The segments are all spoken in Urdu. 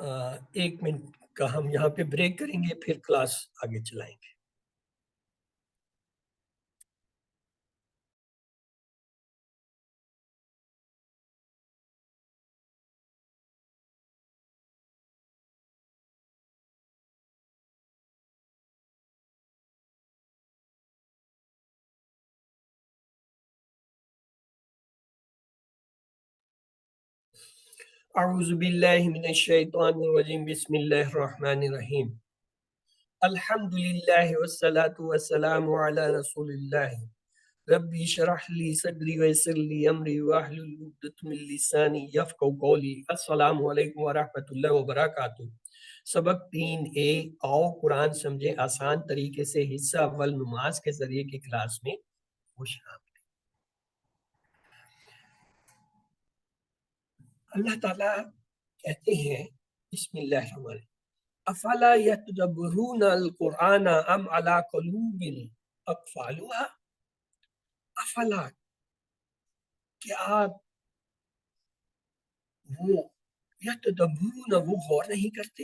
ایک منٹ کا ہم یہاں پہ بریک کریں گے، پھر کلاس آگے چلائیں گے۔ اعوذ باللہ من الشیطان الرجیم، بسم اللہ الرحمن الرحیم۔ الحمدللہ والصلاة والسلام علی رسول اللہ، ربی شرح لی صدری ویسر لی امری واحلل عقدۃ من لسانی یفقہوا قولی۔ السلام علیکم ورحمۃ اللہ وبرکاتہ۔ سبق 3A، آؤ قرآن سمجھے آسان طریقے سے، حصہ اول نماز کے ذریعے کی کلاس میں خوش آمدید۔ اللہ تعالیٰ کہتے ہیں بسم اللہ الرحمن الرحیم، افلا یتدبرون القرآن ام علی قلوب اقفالها۔ افلا، کیا وہ یتدبرون، وہ غور نہیں کرتے،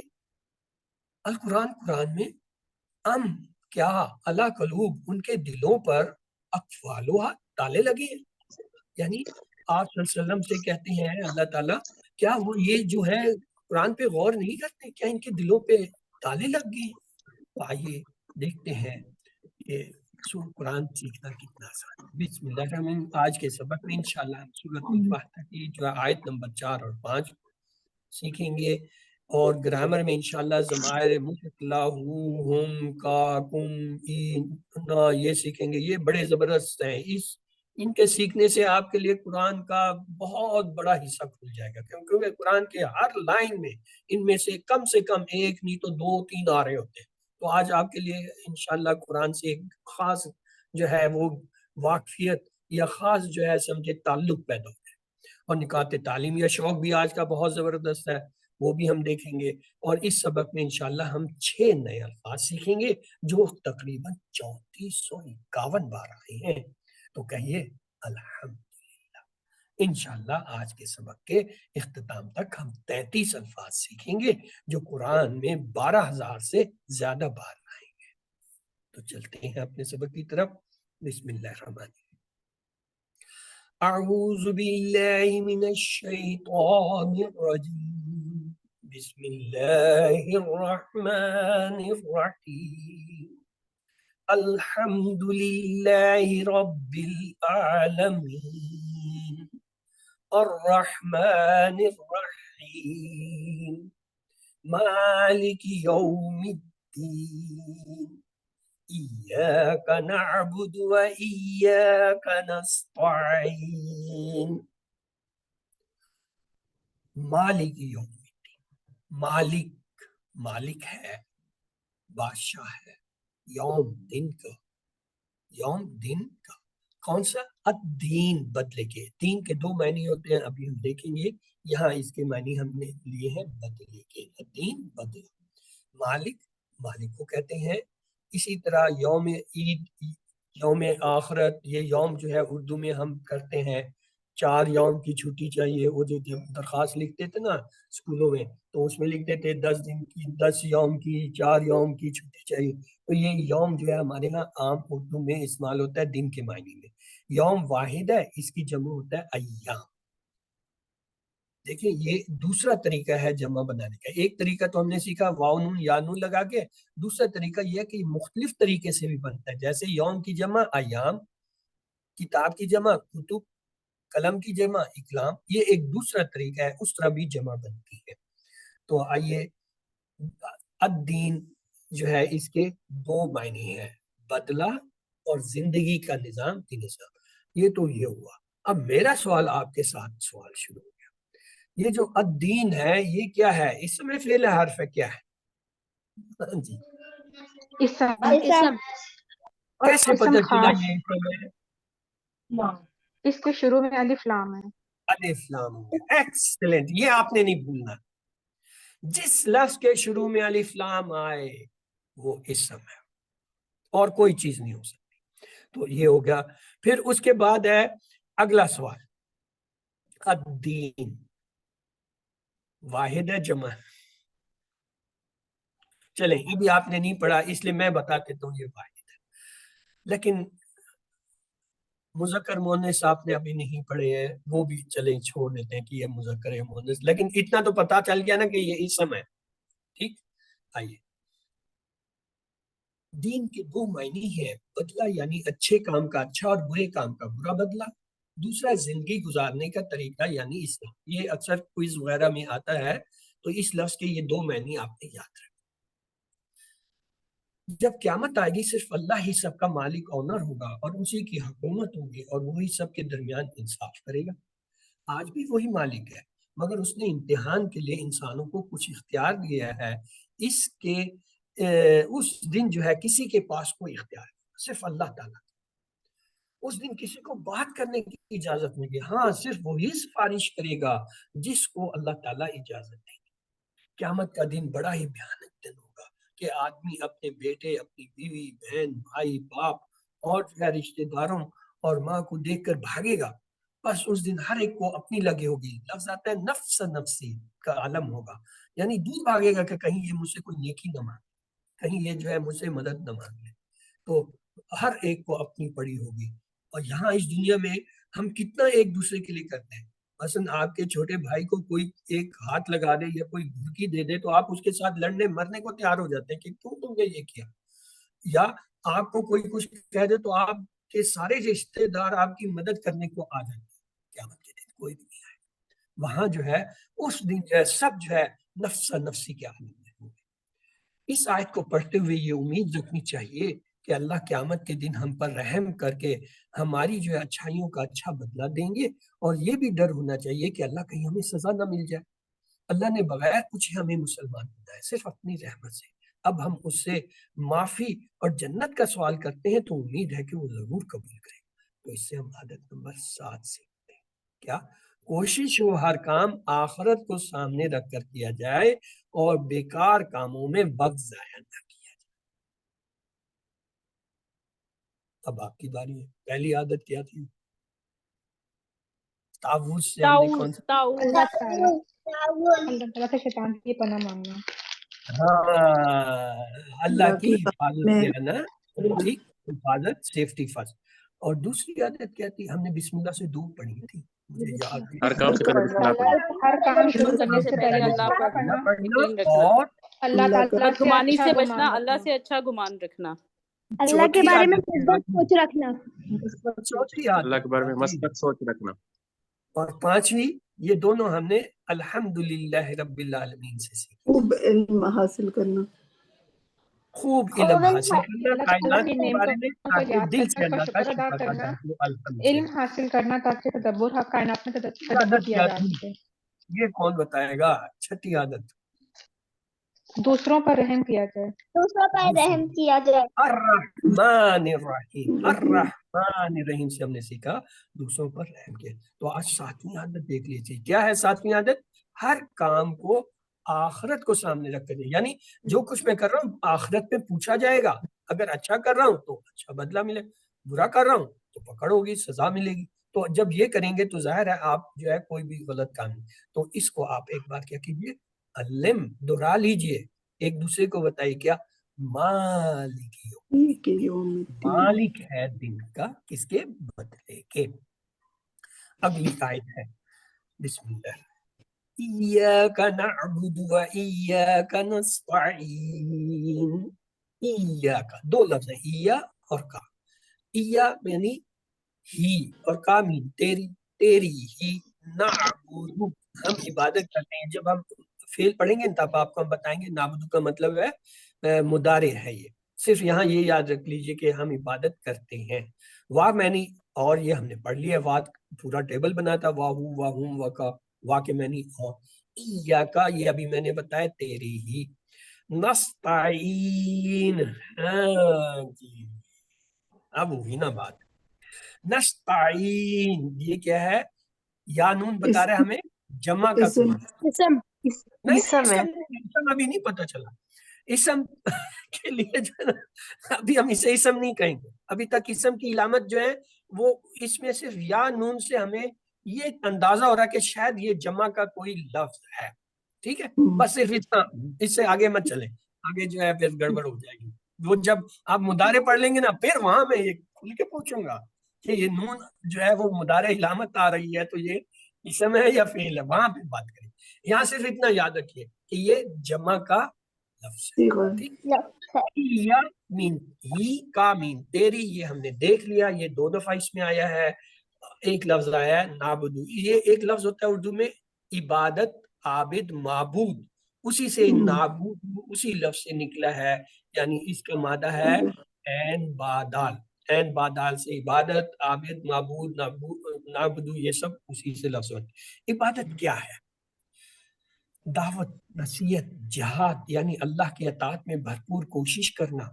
القرآن، قرآن میں، ام، کیا، علی قلوب، ان کے دلوں پر، اقفالها، تالے لگے ہیں۔ یعنی آپ صلی اللہ علیہ وسلم سے کہتے ہیں اللہ تعالیٰ، کیا وہ یہ جو ہے قرآن پہ غور نہیں کرتے، کیا ان کے دلوں پہ تالے لگ گئے؟ تو آئیے دیکھتے ہیں کہ قرآن سیکھنا کتنا آسان ہے۔ بسم اللہ الرحمن الرحیم۔ آج کے سبق میں انشاءاللہ ہم سورۃ الفاتحہ کی جو ہے آیت نمبر 4 اور 5 سیکھیں گے، اور گرامر میں انشاءاللہ ضمائر مستقلہ، ہو، ہم، کا، کم، این، نا، یہ سیکھیں گے۔ یہ بڑے زبردست ہیں، ان کے سیکھنے سے آپ کے لیے قرآن کا بہت بڑا حصہ کھل جائے گا، کیونکہ قرآن کے ہر لائن میں ان میں سے کم ایک نہیں تو 2-3 آ رہے ہوتے ہیں۔ تو آج آپ کے لیے انشاءاللہ قرآن سے ایک خاص جو ہے وہ واقفیت یا خاص جو ہے سمجھے تعلق پیدا ہوتا ہے، اور نکات تعلیم یا شوق بھی آج کا بہت زبردست ہے، وہ بھی ہم دیکھیں گے۔ اور اس سبق میں انشاءاللہ ہم 6 نئے الفاظ سیکھیں گے جو تقریباً 3451 بار آئے ہیں۔ تو کہیے الحمدللہ۔ انشاءاللہ آج کے سبق کے اختتام تک ہم 33 الفاظ سیکھیں گے جو قرآن میں 12,000 سے زیادہ بار آئیں گے۔ تو چلتے ہیں اپنے سبق کی طرف۔ بسم اللہ الرحمن الرحیم۔ اعوذ باللہ من الشیطان الرجیم، بسم اللہ الرحمن الرحیم۔ الحمد للہ رب العالمین، الرحمن الرحیم، مالک یوم الدین، ایاک نعبد و ایاک نستعین۔ مالک یوم الدین، مالک، مالک ہے، بادشاہ ہے، یوم، دن کا، یوم، دن کا، کون سا؟ الدین، بدلے کے۔ دین کے 2 معنی ہوتے ہیں، ابھی ہم دیکھیں گے۔ یہاں اس کے معنی ہم نے لیے ہیں بدلے کے، الدین، بدلہ۔ مالک، مالک کو کہتے ہیں۔ اسی طرح یوم عید، یوم آخرت، یہ یوم جو ہے اردو میں ہم کرتے ہیں 4 یوم کی چھٹی چاہیے، وہ جو درخواست لکھتے تھے نا اسکولوں میں، تو اس میں لکھتے تھے 10 دن کی، 10 یوم کی، 4 یوم کی چھٹی چاہیے۔ تو یہ یوم جو ہے ہمارے ہاں عام اردو میں استعمال ہوتا ہے دن کے معنی میں۔ یوم واحد ہے، اس کی جمع ہوتا ہے ایام۔ دیکھیں یہ دوسرا طریقہ ہے جمع بنانے کا۔ ایک طریقہ تو ہم نے سیکھا واو نون یا نون لگا کے، دوسرا طریقہ یہ ہے کہ مختلف طریقے سے بھی بنتا ہے، جیسے یوم کی جمع ایام، کتاب کی جمع کتب، قلم کی جمع اقلام، یہ ایک دوسرا طریقہ ہے، اس طرح بھی جمع بنتی ہے۔ تو آئیے، الدین جو ہے اس کے 2 معنی ہیں، بدلہ اور زندگی کا نظام کی نظام۔ یہ تو یہ ہوا۔ اب میرا سوال آپ کے ساتھ سوال شروع ہو گیا، یہ جو الدین ہے یہ کیا ہے؟ اس میں فعل حرف ہے، کیا ہے؟ جی اسم، کیسے پتہ چلا یہ اسم ہے؟ اس کے شروع میں الف لام ہے۔ الف لام، ایکسلنٹ، یہ آپ نے نہیں بھولنا۔ جس لفظ کے شروع میں الف لام آئے وہ اسم ہے، اور کوئی چیز نہیں ہو سکتی۔ تو یہ ہو گیا۔ پھر اس کے بعد ہے اگلا سوال، الدین واحد ہے جمع؟ چلیں ابھی آپ نے نہیں پڑھا اس لیے میں بتا دیتا ہوں یہ واحد ہے، لیکن مذکر مؤنث آپ نے ابھی نہیں پڑھے ہیں، وہ بھی چلیں چھوڑ دیتے ہیں کہ یہ مذکر ہے مؤنث، لیکن اتنا تو پتا چل گیا نا کہ یہ اسم ہے. ٹھیک، آئیے. دین کے دو معنی ہیں، بدلہ یعنی اچھے کام کا اچھا اور برے کام کا برا بدلہ، دوسرا زندگی گزارنے کا طریقہ یعنی اسلام. یہ اکثر کوئز وغیرہ میں آتا ہے، تو اس لفظ کے یہ دو معنی آپ نے یاد رکھیں. جب قیامت آئے گی صرف اللہ ہی سب کا مالک آنر ہوگا اور اسی کی حکومت ہوگی اور وہی سب کے درمیان انصاف کرے گا. آج بھی وہی مالک ہے، مگر اس نے امتحان کے لیے انسانوں کو کچھ اختیار دیا ہے. اس کے اس دن جو ہے کسی کے پاس کوئی اختیار نہیں، صرف اللہ تعالیٰ. اس دن کسی کو بات کرنے کی اجازت نہیں ہے، ہاں صرف وہی سفارش کرے گا جس کو اللہ تعالیٰ اجازت دے. قیامت کا دن بڑا ہی بھیانک دن ہوگا کہ آدمی اپنے بیٹے، اپنی بیوی، بہن، بھائی، باپ اور رشتہ داروں اور ماں کو دیکھ کر بھاگے گا. بس اس دن ہر ایک کو اپنی لگے ہوگی. لفظ آتا ہے نفس نفسی کا عالم ہوگا، یعنی دور بھاگے گا کہ کہیں یہ مجھ سے کوئی نیکی نہ مانگے، کہیں یہ جو ہے مجھ سے مدد نہ مانگے. تو ہر ایک کو اپنی پڑی ہوگی. اور یہاں اس دنیا میں ہم کتنا ایک دوسرے کے لیے کرتے ہیں. مثلا آپ کے چھوٹے بھائی کو کوئی ایک ہاتھ لگا دے یا کوئی گھڑکی دے دے تو آپ اس کے ساتھ لڑنے مرنے کو تیار ہو جاتے ہیں کہ کیوں تم نے یہ کیا. یا آپ کو کوئی کچھ کہہ دے تو آپ کے سارے رشتے دار آپ کی مدد کرنے کو آ جاتے ہیں. قیامت کے دن کوئی بھی نہیں آئے. وہاں جو ہے اس دن جو ہے سب جو ہے نفس نفسی کے عالم میں ہوں گے. اس آیت کو پڑھتے ہوئے یہ امید رکھنی چاہیے کہ اللہ قیامت کے دن ہم پر رحم کر کے ہماری جو ہے اچھائیوں کا اچھا بدلہ دیں گے. اور یہ بھی ڈر ہونا چاہیے کہ اللہ کہیں ہمیں سزا نہ مل جائے. اللہ نے بغیر کچھ ہمیں مسلمان بنایا صرف اپنی رحمت سے. اب ہم اس سے معافی اور جنت کا سوال کرتے ہیں تو امید ہے کہ وہ ضرور قبول کرے. تو اس سے ہم عادت نمبر 7 سیکھتے ہیں. کیا؟ کوشش ہو ہر کام آخرت کو سامنے رکھ کر کیا جائے اور بیکار کاموں میں وقت ضائع نہ کیا جائے. اب آپ کی باری ہے. پہلی عادت کیا تھی؟ تعوذ سے ہم نے کون سا؟ اللہ تعالیٰ سے شیطان کی پناہ مانگنا. ہاں، اللہ کی باقی حفاظت میں لینا. ٹھیک، حفاظت، سیفٹی فرسٹ. اور دوسری عادت کیا تھی؟ ہم نے بسم اللہ سے 2 پڑھی تھی، مجھے یاد نہیں. ہر کام سے پہلے بسم اللہ پڑھنا، ہر کام شروع شروع کرنے سے پہلے اللہ اللہ پڑھنا، پڑھنا یقین رکھنا، اور اللہ تعالیٰ سے بدگمانی اچھا سے گمان بچنا، اللہ رکھنا. سے اچھا گمان رکھنا، اللہ کے چوتھی بارے میں عادت کیا مثبت تھی؟ سوچ رکھنا. چوتھی اللہ عادت کے بارے کیا میں تھی؟ مثبت سوچ رکھنا. اور 5ویں، یہ دونوں ہم نے الحمدللہ رب العالمین سے سیکھی. خوب علم حاصل کرنا. خوب علم حاصل کرنا اللہ تعالیٰ کائنات کی کے بارے میں، نعمتوں کو تاکہ یاد دل کر سے اس کا اللہ کا شکر ادا شکر کرنا، ادا کرو. الحمد علم سے. حاصل کرنا تاکہ تدبر کائنات میں تدبر عادت کیا کیا جا تھی؟ سکے. یہ کون بتائے گا؟ 6ٹھی عادت دوسروں پر رحم کیا جائے. دوسروں پر رحم کیا جائے. الرحمن الرحیم. الرحمن الرحیم سے ہم نے سیکھا دوسروں پر رحم کیا. تو آج 7ویں عادت دیکھ لیجیے. کیا ہے 7ویں عادت؟ ہر کام کو آخرت کو سامنے رکھ کر، یعنی جو کچھ میں کر رہا ہوں آخرت پہ پوچھا جائے گا. اگر اچھا کر رہا ہوں تو اچھا بدلہ ملے، برا کر رہا ہوں تو پکڑ ہوگی، سزا ملے گی. تو جب یہ کریں گے تو ظاہر ہے آپ جو ہے کوئی بھی غلط کام نہیں. تو اس کو آپ ایک بار کیا کیجیے، علم دہرا لیجیے، ایک دوسرے کو بتائیے. کیا؟ مالک یوم الدین، مالک ہے دن کا، کس کے؟ بدلے کے. اگلی آیت ہے، بسم اللہ. ایاک نعبد و ایاک نستعین. ایاک، 2 لفظ ہیں، ایا اور کا. ایا یعنی ہی اور کا مین تیری، تیری ہی. نعبد، ہم عبادت کرتے ہیں. جب ہم فعل پڑھیں گے تب آپ کو ہم بتائیں گے. نعبد کا مطلب ہے مضارع ہے. یہ صرف یہاں یہ یاد رکھ لیجئے کہ ہم عبادت کرتے ہیں. واہ معنی، اور یہ ہم نے پڑھ لیا. واہ پورا ٹیبل بنا تھا، واہو واہم وکا. واہ کے معنی اور. ایاکا یہ ابھی میں نے بتایا تیری ہی. نستعین، ہاں جی، اب ہوئی نا بات. نستعین یہ کیا ہے؟ یا نون بتا رہے ہمیں جمع کا اسم. کون؟ نہیں، اسم ابھی نہیں پتا چلا. اسم کے لیے جو ہے نا، ابھی ہم اسے اسم نہیں کہیں گے. ابھی تک اسم کی علامت جو ہے وہ اس میں صرف یا نون سے ہمیں یہ اندازہ ہو رہا ہے کہ شاید یہ جمع کا کوئی لفظ ہے. ٹھیک ہے، بس صرف اتنا، اس سے آگے مت چلیں. آگے جو ہے پھر گڑبڑ ہو جائے گی. وہ جب آپ مضارع پڑھ لیں گے نا پھر وہاں میں یہ کھل کے پوچھوں گا کہ یہ نون جو ہے وہ مضارع علامت آ رہی ہے تو یہ اسم ہے یا فعل ہے, وہاں پہ بات کریں. یہاں صرف اتنا یاد رکھیے کہ یہ جمع کا لفظ ہے. صیغہ. ٹھیک, یا مین, ہی کا مین تیری, یہ ہم نے دیکھ لیا, یہ 2 دفعہ اس میں آیا ہے. ایک لفظ آیا ہے نابدو, یہ ایک لفظ ہوتا ہے اردو میں عبادت, عابد, معبود, اسی سے نابود اسی لفظ سے نکلا ہے, یعنی اس کا مادہ ہے عین بادال. عین بادال سے عبادت, عابد, معبود, نابدو, یہ سب اسی سے لفظ ہوتے ہیں. عبادت کیا ہے؟ دعوت, نصیحت, جہاد, یعنی اللہ کے اطاعت میں بھرپور کوشش کرنا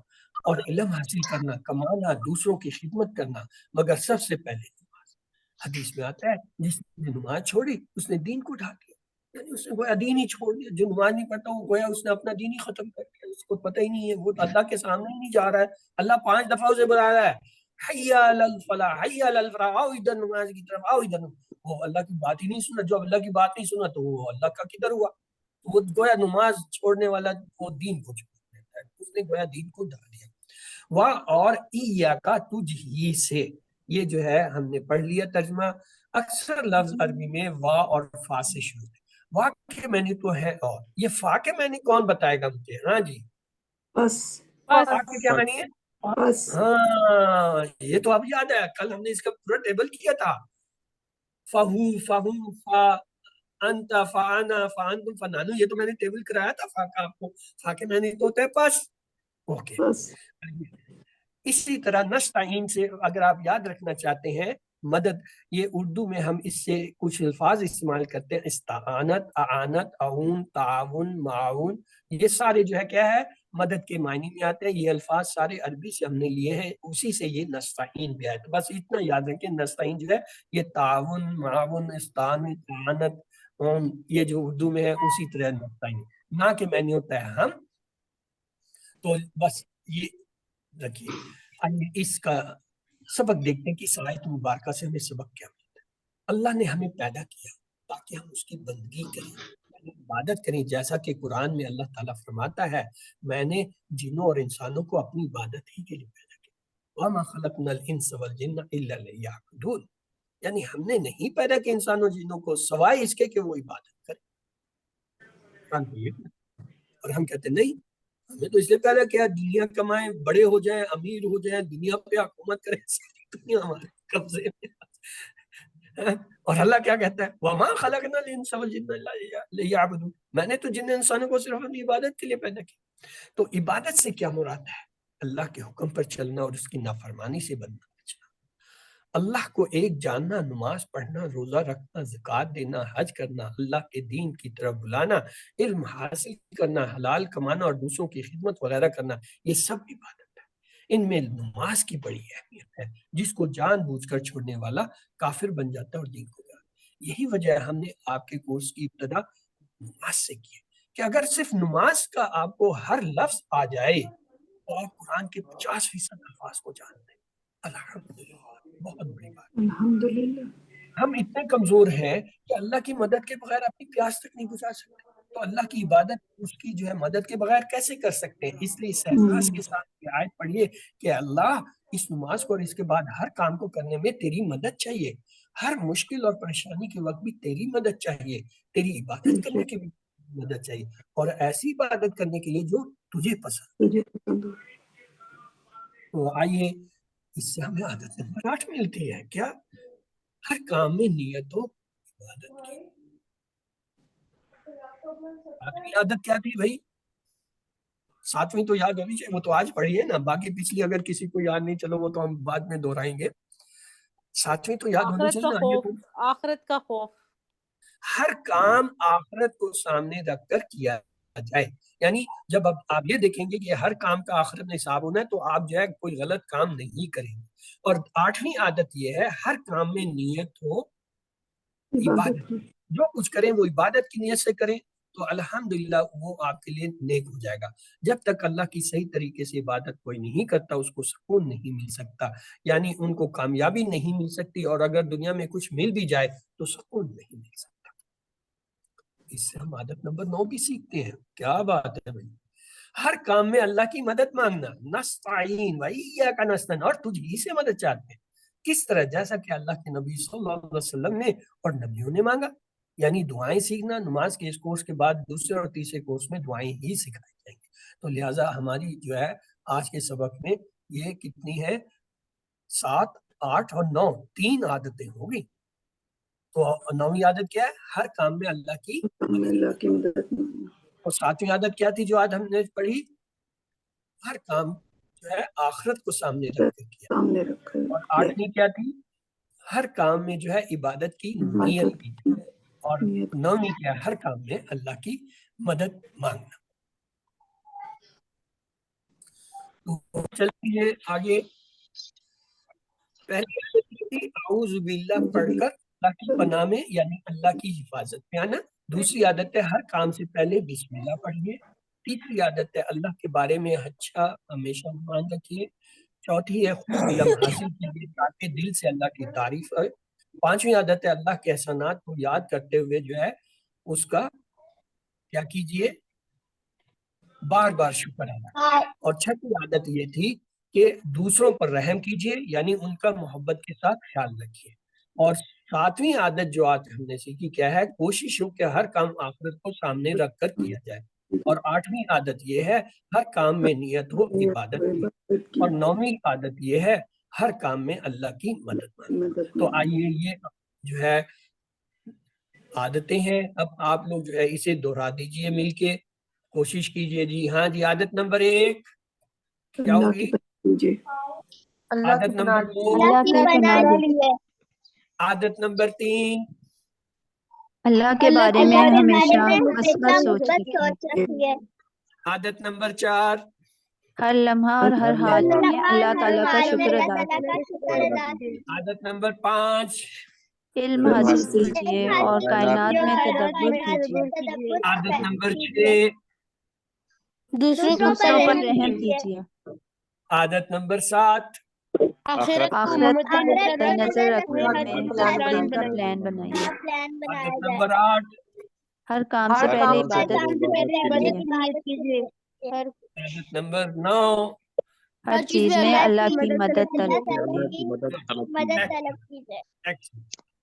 اور علم حاصل کرنا, کمانا, دوسروں کی خدمت کرنا, مگر سب سے پہلے نماز. حدیث میں آتا ہے جس نے نماز چھوڑی اس نے دین کو ڈھا دیا, یعنی اس نے گویا دین ہی چھوڑ دیا. جو نماز نہیں پڑھتا وہ گویا اس نے اپنا دین ہی ختم کر دیا, اس کو پتہ ہی نہیں ہے, وہ تو اللہ کے سامنے ہی نہیں جا رہا ہے. اللہ 5 دفعہ اسے بلا رہا ہے, حی علی الفلاح, حی علی الفلاح, آؤ ادھر نماز کی طرف, آؤ ادھر. وہ اللہ کی بات ہی نہیں سنا. جو اللہ کی بات نہیں سنا تو وہ اللہ کا کدھر ہوا؟ وہ گویا نماز چھوڑنے والا وہ دین کو چھوڑ دیتا ہے, اس نے گویا دین کو ڈال دیا. واہ اور ایاکا تجھ ہی سے, یہ جو ہے ہم نے پڑھ لیا ترجمہ. اکثر لفظ عربی میں وا اور فا سے شروع ہوتے ہیں. وا کے معنی تو ہے اور, یہ فا کے معنی کون بتائے گا مجھے؟ ہاں جی, بس فا کے کیا معنی ہے؟ بس ہاں یہ تو اب یاد ہے, کل ہم نے اس کا پورا ٹیبل کیا تھا. فہو, فہم, فا, انتا, فانا, فانتم, فنانو, یہ تو میں نے ٹیبل کرایا تھا فا کا آپ کو. فا کے معنی تو ہوتا ہے پس. اوکے, بس اسی طرح نستعین سے اگر آپ یاد رکھنا چاہتے ہیں مدد, یہ اردو میں ہم اس سے کچھ الفاظ استعمال کرتے ہیں. استعانت, اعانت, اعون, تعاون, معاون, یہ سارے جو ہے کیا ہے مدد کے معنی میں آتے ہیں. یہ الفاظ سارے عربی سے ہم نے لیے ہیں, اسی سے یہ نستعین بھی آئے. تو بس اتنا یاد رکھیں نستعین جو ہے یہ تعاون, معاون, استعانت, اعانت, یہ جو اردو میں ہے اسی طرح نستعین, نہ کہ معنی ہوتا ہے ہم. تو بس یہ رکھیے. اس کا سبق دیکھتے ہیں کہ اس آیت مبارکہ سے ہمیں سبق کیا ملتا ہے. اللہ نے ہمیں پیدا کیا تاکہ ہم اس کی بندگی کریں, عبادت کریں, جیسا کہ قرآن میں اللہ تعالیٰ فرماتا ہے میں نے جنوں اور انسانوں کو اپنی عبادت ہی کے لیے پیدا کیا. وَمَا خَلَقْنَا الْإِنسَ وَالْجِنَّ إِلَّا لِيَعْبُدُونِ, یعنی ہم نے نہیں پیدا کیا انسانوں جنوں کو سوائے اس کے کہ وہ عبادت کریں. اور ہم کہتے ہیں نہیں, ہمیں تو اس لیے پیدا کیا دنیا کمائیں, بڑے ہو جائیں, امیر ہو جائیں, دنیا پہ حکومت کریں, ساری دنیا ہمارے قبضے میں. اور اللہ کیا کہتا ہے وَمَا خَلَقْنَا الْإِنسَ وَالْجِنَّ إِلَّا لِيَعْبُدُونِ, میں نے تو جن انسانوں کو صرف اپنی عبادت کے لیے پیدا کیا. تو عبادت سے کیا مراد ہے؟ اللہ کے حکم پر چلنا اور اس کی نافرمانی سے بچنا. اللہ کو ایک جاننا, نماز پڑھنا, روزہ رکھنا, زکوٰۃ دینا, حج کرنا, اللہ کے دین کی طرف بلانا, علم حاصل کرنا, حلال کمانا اور دوسروں کی خدمت وغیرہ کرنا, یہ سب عبادت ہے. ان میں نماز کی بڑی اہمیت ہے, جس کو جان بوجھ کر چھوڑنے والا کافر بن جاتا ہے اور دین کو جاتا. یہی وجہ ہے ہم نے آپ کے کورس کی ابتدا نماز سے کی کہ اگر صرف نماز کا آپ کو ہر لفظ آ جائے تو آپ قرآن کے 50% الفاظ کو جان لیں. الحمدللہ, بہت بڑی بات. الحمدللہ. ہم اتنے کمزور ہیں کہ اللہ کی مدد کے بغیر اپنی پیاس تک نہیں بجھا سکتے, تو اللہ کی عبادت اس کی جو ہے مدد کے بغیر کیسے کر سکتے ہیں؟ اس لیے اس احساس کے ساتھ یہ آیت پڑھیے کہ اللہ اس نماز کو اور اس کے بعد ہر کام کو کرنے میں تیری مدد چاہیے, ہر مشکل اور پریشانی کے وقت بھی تیری مدد چاہیے, تیری عبادت کرنے کے بھی مدد چاہیے, اور ایسی عبادت کرنے کے لیے جو تجھے پسند. تجھے پسند ہو. تو آئیے اس سے ہمیں عادت نمبر 8 ملتی ہے, کیا ہر کام میں نیت ہو عبادت کی. آخری عادت کیا تھی بھائی؟ 7ویں تو یاد ہونی چاہیے, وہ تو آج پڑھی ہے نا, باقی پچھلی اگر کسی کو یاد نہیں چلو وہ تو ہم بعد میں دہرائیں گے. 7ویں تو یاد ہونی چاہیے نا. آخرت کا خوف, ہر کام آخرت کو سامنے رکھ کر کیا جائے, یعنی جب اب آپ یہ دیکھیں گے کہ ہر کام کا آخرت میں حساب ہونا ہے تو آپ جو ہے کوئی غلط کام نہیں کریں گے. اور 8ویں عادت یہ ہے ہر کام میں نیت ہو عبادت, جو کچھ کریں وہ عبادت کی نیت سے کریں تو الحمدللہ وہ آپ کے لیے نیک ہو جائے گا. جب تک اللہ کی صحیح طریقے سے عبادت کوئی نہیں کرتا اس کو سکون نہیں مل سکتا, یعنی ان کو کامیابی نہیں مل سکتی, اور اگر دنیا میں کچھ مل بھی جائے تو سکون نہیں مل سکتا. اس سے ہم عادت نمبر 9 بھی سیکھتے ہیں. کیا بات ہے بھائی. ہر کام میں اللہ کی مدد مانگنا، نستعین و ایاک نستعین، اور تجھ ہی سے مدد چاہتے ہیں. کس طرح؟ جیسا کہ اللہ کے نبی صلی اللہ علیہ وسلم نے اور نبیوں نے مانگا. یعنی دعائیں سیکھنا، نماز کے اس کورس کے بعد دوسرے اور تیسرے کورس میں دعائیں ہی سکھائی جائیں گی. تو لہٰذا ہماری جو ہے آج کے سبق میں یہ کتنی ہے، 7، 8 اور 9، 3 عادتیں ہوگی. تو 9ویں عادت کیا ہے؟ ہر کام میں اللہ کی مدد. اللہ کی مدد مانگنا. اور 7ویں عادت کیا تھی جو آج ہم نے پڑھی؟ ہر کام جو ہے آخرت کو سامنے رکھ کے کیا. سامنے رکھا اور 8ویں کیا تھی؟ ہر کام میں جو ہے عبادت کی نیت کی. اور 9ویں کیا ہے؟ ہر کام میں اللہ کی مدد مانگنا. تو چلتی ہے آگے. پہلی عادت تھی اعوذ باللہ پڑھ کر اللہ کی پناہ میں، یعنی اللہ کی حفاظت میں آنا. دوسری عادت ہے ہر کام سے پہلے بسم اللہ پڑھیے. تیسری عادت ہے اللہ کے بارے میں اچھا ہمیشہ مان رکھیے. چوتھی ہے خوب علم حاصل کیجیے تاکہ دل سے اللہ کی تعریف ہے. 5ویں عادت ہے اللہ کے احسانات کو یاد کرتے ہوئے جو ہے اس کا کیا کیجیے؟ بار بار شکر ادا. اور 6ویں عادت یہ تھی کہ دوسروں پر رحم کیجیے، یعنی ان کا محبت کے ساتھ خیال رکھیے. اور 7ویں عادت جو آج ہم نے سیکھی کیا ہے؟ کوشش ہو کہ ہر کام آخرت کو سامنے رکھ کر کیا جائے. اور 8ویں عادت یہ ہے ہر کام میں نیت ہو عبادت کی. اور 9ویں عادت یہ ہے ہر کام میں اللہ کی مدد مانگنا. تو آئیے یہ جو ہے عادتیں ہیں. اب آپ لوگ جو ہے اسے دہرا دیجئے مل کے، کوشش کیجئے. جی ہاں جی، عادت نمبر 1 کیا ہوگی؟ عادت نمبر 2، اللہ کی پناہ لیے. عادت نمبر 3، اللہ کے بارے میں ہمیشہ مثبت سوچ رکھیے. عادت نمبر 4، ہر لمحہ اور ہر حال میں اللہ تعالیٰ کا شکر ادا کیجیے. عادت نمبر 5، علم حاصل کیجیے اور کائنات میں تدبر کیجیے. عادت نمبر 6، دوسروں پر رحم کیجیے. عادت نمبر 7، آخرت کو مد نظر رکھتے ہوئے ہر دن کا پلان بنائیے. عادت نمبر 8، ہر کام سے پہلے عبادت کیجیے. عادت نمبر 9، ہر چیز میں اللہ کی مدد طلب کیجیے.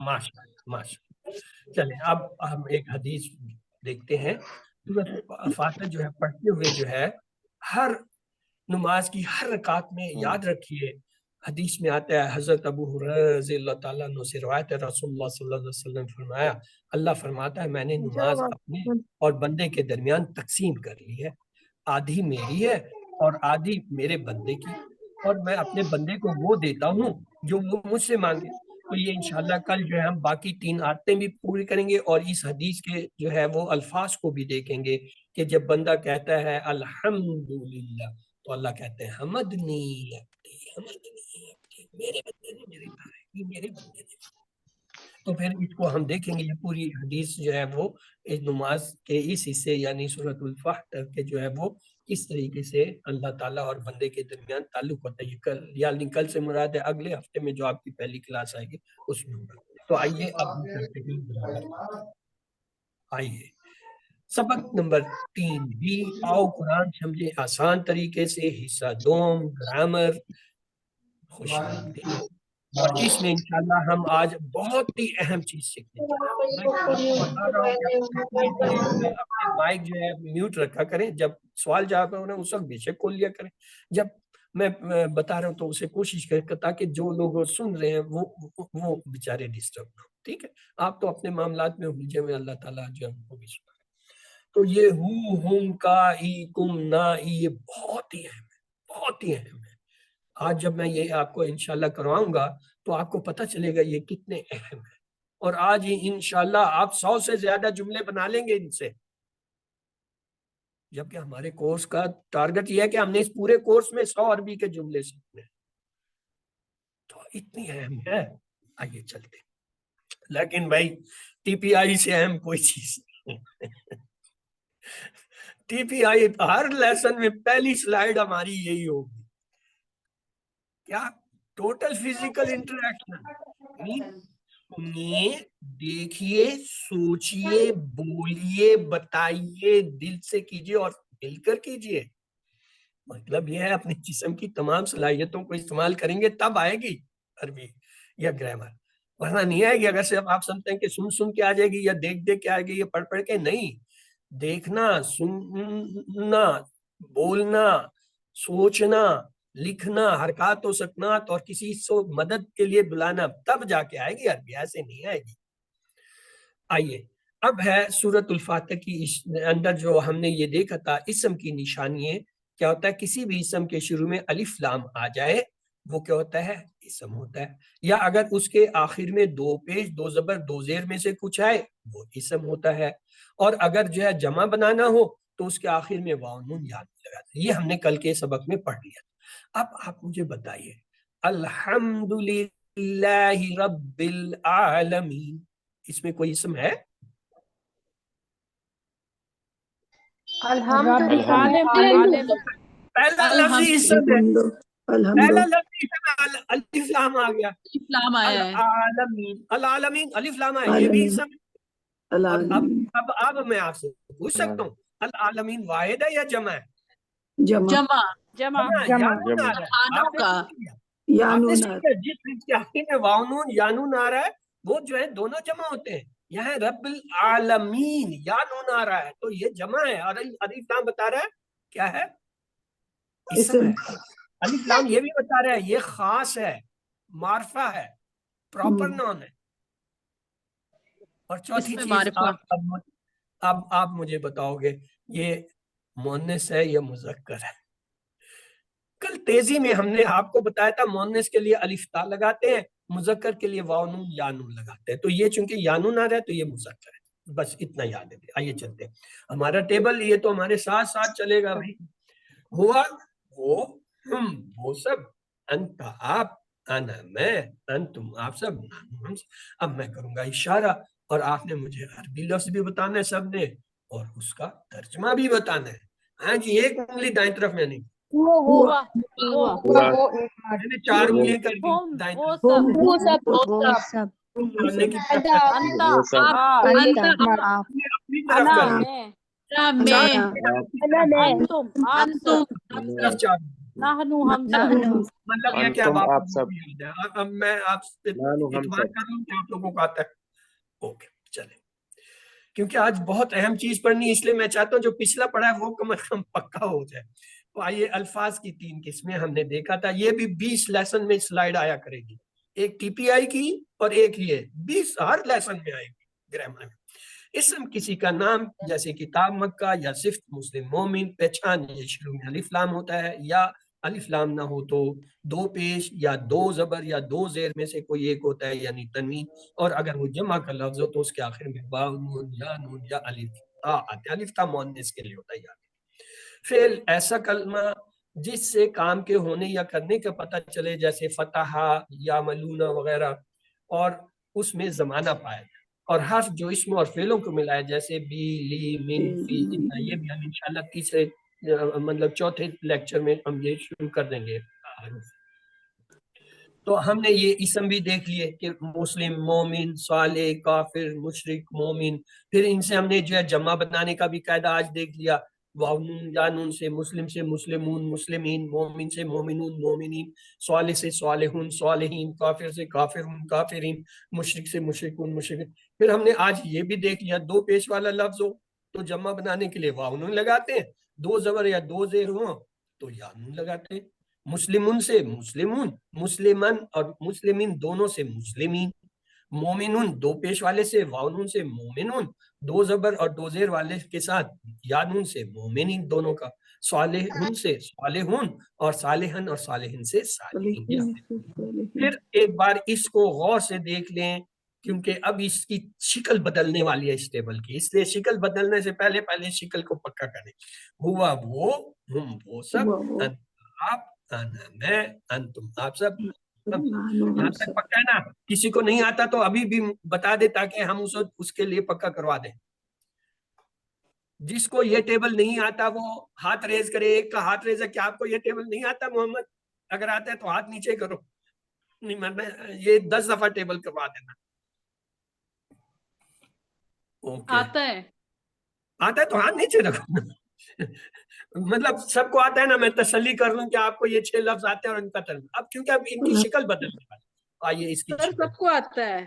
ماشاء اللہ. چلیں اب ہم ایک حدیث دیکھتے ہیں. سورۃ فاتحہ جو ہے پڑھتے ہوئے جو ہے ہر نماز کی ہر رکعت میں یاد رکھیے، حدیث میں آتا ہے، حضرت ابو ہریرہ رضی اللہ تعالیٰ عنہ سے روایت ہے، رسول اللہ صلی اللہ علیہ وسلم نے فرمایا، اللہ فرماتا ہے میں نے نماز اپنے اور بندے کے درمیان تقسیم کر لی ہے، آدھی میری ہے اور آدھی میرے بندے کی، اور میں اپنے بندے کو وہ دیتا ہوں جو وہ مجھ سے مانگے. تو یہ انشاءاللہ کل جو ہے ہم باقی 3 عادتیں بھی پوری کریں گے اور اس حدیث کے جو ہے وہ الفاظ کو بھی دیکھیں گے کہ جب بندہ کہتا ہے الحمدللہ تو اللہ کہتے ہیں حمدنی عبدی، حمدنی عبدی، میرے بندے نے میرے تعریف، میرے بندے نے. تو پھر اس کو ہم دیکھیں گے، یہ پوری حدیث جو ہے وہ اس نماز کے اس حصے یعنی سورۃ الفاتحہ کے جو ہے وہ کس طریقے سے اللہ تعالیٰ اور بندے کے درمیان تعلق ہوتا ہے. یہ کل یعنی کل سے مراد ہے اگلے ہفتے میں جو آپ کی پہلی کلاس آئے گی اس میں ہوگا. تو آئیے اب ہم کرتے ہیں برابر. آئیے سبق نمبر 3 بھی آؤ قرآن سمجھے آسان طریقے سے، حصہ دوم گرامر خوش آمدید. اور اس میں انشاءاللہ ہم آج بہت ہی اہم چیز سیکھنے جا رہے ہیں. میں آپ کو بتا رہا ہوں کہ اپنے مائک جو ہے میوٹ رکھا کریں، جب سوال جواب ہو رہا ہے اس وقت بے شک کھول لیا کریں، جب میں بتا رہا ہوں تو اسے کوشش کریں تاکہ جو لوگ سن رہے ہیں وہ بیچارے ڈسٹرب نہ ہو. ٹھیک ہے، آپ تو اپنے معاملات میں الجھے ہوئے، اللہ تعالیٰ جو ہے ان کو بھی سنا. تو یہ ہم کا ای کم نا ای یہ بہت ہی اہم ہے، بہت ہی اہم ہے. آج جب میں یہ آپ کو انشاءاللہ کرواؤں گا تو آپ کو پتہ چلے گا یہ کتنے اہم ہیں. اور آج ہی انشاءاللہ آپ 100 سے زیادہ جملے بنا لیں گے ان سے، جبکہ ہمارے کورس کا ٹارگٹ یہ ہے کہ ہم نے اس پورے کورس میں 100 عربی کے جملے سیکھنے. تو اتنی اہم ہے. آئیے چلتے ہیں. لیکن بھائی ٹی پی آئی سے اہم کوئی چیز نہیں. ٹی پی آئی ہر لیسن میں پہلی سلائیڈ ہماری یہی ہوگی، کیا؟ Total physical interaction. سنیے، دیکھیے، سوچئے، بولیے، بتائیے، دل سے کیجئے اور مل کر کیجئے. مطلب یہ ہے اپنے جسم کی تمام صلاحیتوں کو استعمال کریں گے تب آئے گی عربی یا گرامر، ورنہ نہیں آئے گی. اگر صرف آپ سمجھتے ہیں کہ سن کے آ جائے گی یا دیکھ کے آئے گی یا پڑھ کے، نہیں. دیکھنا، سننا، بولنا، سوچنا، لکھنا، حرکات و سکنات اور کسی سے مدد کے لیے بلانا، تب جا کے آئے گی عربی، ایسے نہیں آئے گی. آئیے اب ہے سورۃ الفاتح کی اندر جو ہم نے یہ دیکھا تھا اسم کی نشانی ہے. کیا ہوتا ہے؟ کسی بھی اسم کے شروع میں الف لام آ جائے وہ کیا ہوتا ہے؟ اسم ہوتا ہے. یا اگر اس کے آخر میں دو پیش، دو زبر، دو زیر میں سے کچھ آئے وہ اسم ہوتا ہے. اور اگر جو ہے جمع بنانا ہو تو اس کے آخر میں واو نون یا لگاتے ہیں. یہ ہم نے کل کے سبق میں پڑھ لیا. اب آپ مجھے بتائیے الحمدللہ رب العالمین، اس میں کوئی اسم ہے؟ پہلا لفظ ہی اسم ہے، پہلا لفظ ہی اسم ہے. الف لام آ گیا، اسلام آیا ہے. العالمین، العالمین الف لام آیا، یہ بھی اسم ہے. اور اب میں آپ سے پوچھ سکتا ہوں العالمین واحد ہے یا جمع ہے؟ جمع. جمع یا نون آ رہا ہے. خانوں کا آپ نے سیکھا جس چیز کے آخر میں واو نون یا نون آ رہا ہے وہ جو ہے دونوں جمع ہوتے ہیں. یہاں رب العالمین یا نون آ رہا ہے تو یہ جمع ہے، اور الف لام بتا رہا ہے کیا ہے؟ اسم ہے. الف لام یہ بھی بتا رہا ہے یہ خاص ہے، معرفہ ہے، پراپر نام ہے. اور چوتھی چیز اب آپ مجھے بتاؤ گے یہ مؤنث ہے یا مذکر ہے؟ کل تیزی میں ہم نے آپ کو بتایا تھا مؤنث کے لیے الف تا لگاتے ہیں، مذکر کے لیے واو نون یا نون لگاتے ہیں. تو یہ چونکہ یا نون آ رہا ہے تو یہ مذکر ہے، بس اتنا یاد ہے. آئیے چلتے ہیں ہمارا ٹیبل، یہ تو ہمارے ساتھ ساتھ چلے گا بھائی. ہوا وہ، ہم وہ سب، انت آپ، انا میں، انتم آپ سب، نحن ہم سب. اب میں کروں گا اشارہ اور آپ نے مجھے عربی لفظ بھی بتانا ہے سب نے، اور اس کا ترجمہ بھی بتانا ہے. ہاں جی، ایک انگلی دائیں طرف میں نہیں، میں نے 4 انگلیاں کر دی دائیں طرف. وہ سب، کرنے کی وہ سب انت، آپ، اپنی طرف کر دی. طرف 4 نحن، مطلب یہ کہ اب آپ سب، اب میں آپ سے اعتماد کر لوں کہ آپ لوگوں کو آتا ہے. اوکے چلیں، کیونکہ آج بہت اہم چیز پڑھنی ہے، اس لیے میں چاہتا ہوں جو پچھلا پڑھا ہے وہ کم از کم پکا ہو جائے. تو آئیے الفاظ کی 3 قسمیں ہم نے دیکھا تھا، یہ بھی 20 لیسن میں سلائیڈ آیا کرے گی، ایک ٹی پی آئی کی اور ایک یہ 20 ہر لیسن میں آئے گی گرامر میں. اسم کسی کا نام جیسے کتاب مکہ یا صفت مسلم مومن، پہچان یہ شروع میں الف لام ہوتا ہے، یا الف لام نہ ہو تو دو پیش یا دو زبر یا دو زیر میں سے کوئی ایک ہوتا ہے یعنی تنوین. اور اگر وہ جمع کا لفظ ہو تو اس کے آخر میں واو نون یا الف تا آتے ہیں. الف تا مؤنث کے لیے ہوتا ہے. یاد فعل ایسا کلمہ جس سے کام کے ہونے یا کرنے کا پتہ چلے، جیسے فتح یا ملونہ وغیرہ، اور اس میں زمانہ پائے. اور حرف جو اسم اور فعلوں کو ملائے جیسے بی، لی، من، فی، یہ بھی ہم انشاءاللہ تیسرے مطلب چوتھے لیکچر میں ہم یہ شروع کر دیں گے. تو ہم نے یہ اسم بھی دیکھ لیے کہ مسلم، مومن، صالح، کافر، مشرک، مومن. پھر ان سے ہم نے جو ہے جمع بنانے کا بھی قاعدہ آج دیکھ لیا، واو نون یا نون سے مسلم سے مسلمون، مسلمین، مومن سے مومنون، مومنین، صالح سے صالحون، صالحین، کافر سے کافرون، کافرین، مشرک سے مشرکون، مشرکین. پھر ہم نے آج یہ بھی دیکھ لیا دو پیش والا لفظ ہو تو جمع بنانے کے لیے واو نون لگاتے ہیں، دو زبر یا دو زیر ہوں تو یا نون لگاتے ہیں. مسلمون سے مسلمون، مسلمن اور مسلمین دونوں سے مسلمین. مومنون دو پیش والے سے واو نون سے مومنون، دو زبر اور دو زیر والے کے ساتھ یا نون سے مومنین دونوں کا. صالحون سے صالحون، اور صالحن اور صالحین سے صالحین. پھر ایک بار اس کو غور سے دیکھ لیں کیونکہ اب اس کی شکل بدلنے والی ہے اس ٹیبل کی، اس لیے شکل بدلنے سے پہلے شکل کو پکا کریں. ہوا وہ، ہم وہ سب، آپ، انا میں، انتم آپ سب. یہاں تک پکا ہے نا؟ کسی کو نہیں آتا تو ابھی بھی بتا دے تاکہ ہم اس کے لیے پکا کروا دیں. جس کو یہ ٹیبل نہیں آتا وہ ہاتھ ریز کرے. ایک کا ہاتھ ریز ہے، کیا آپ کو یہ ٹیبل نہیں آتا محمد؟ اگر آتا ہے تو ہاتھ نیچے کرو. نہیں، میں یہ 10 دفعہ ٹیبل کروا دینا. آتا ہے تو ہاتھ نیچے رکھو. مطلب سب کو آتا ہے نا, میں تسلی کر لوں کہ آپ کو یہ 6 لفظ آتے ہیں اور ان کا ترجمہ. اب کیونکہ اب ان کی شکل بدلنے والی, آئیے اس کی سر شکل. سب کو آتا ہے.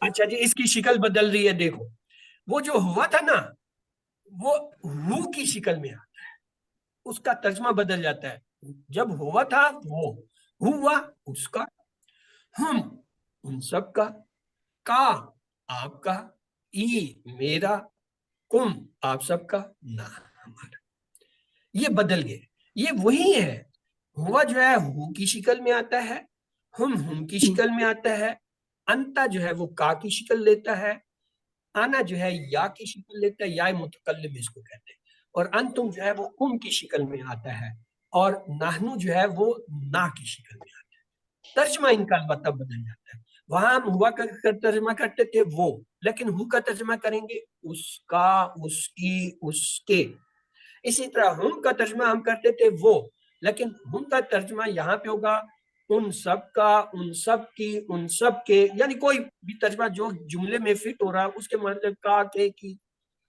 اچھا جی, اس کی شکل بدل رہی ہے. دیکھو وہ جو ہوا تھا نا, وہ ہو کی شکل میں آتا ہے, اس کا ترجمہ بدل جاتا ہے. جب ہوا تھا وہ ہوا اس کا, ہم ان سب کا آپ کا, ای میرا, کم آپ سب کا, نہ ہمارا. یہ بدل گئے. یہ وہی ہے, ہوا جو ہے ہو کی شکل میں آتا ہے, ہم کی شکل میں آتا ہے, انتا جو ہے وہ کا کی شکل لیتا ہے, آنا جو ہے یا کی شکل لیتا ہے, یا متکلم اس کو کہتے ہیں, اور انتم جو ہے وہ کم کی شکل میں آتا ہے, اور نحنو جو ہے وہ نا کی شکل میں آتا ہے. ترجمہ ان کا البتہ بدل جاتا ہے. وہاں ہم ہوا کا ترجمہ کرتے تھے وہ, لیکن ہو کا ترجمہ کریں گے اس کا, اس کی, اس کے. اسی طرح ہم کا ترجمہ ہم کرتے تھے وہ, لیکن ہم کا ترجمہ یہاں پہ ہوگا ان سب کا, ان سب کی, ان سب کے, یعنی کوئی بھی ترجمہ جو جملے میں فٹ ہو رہا ہے اس کے مطلب کا, کے, کی,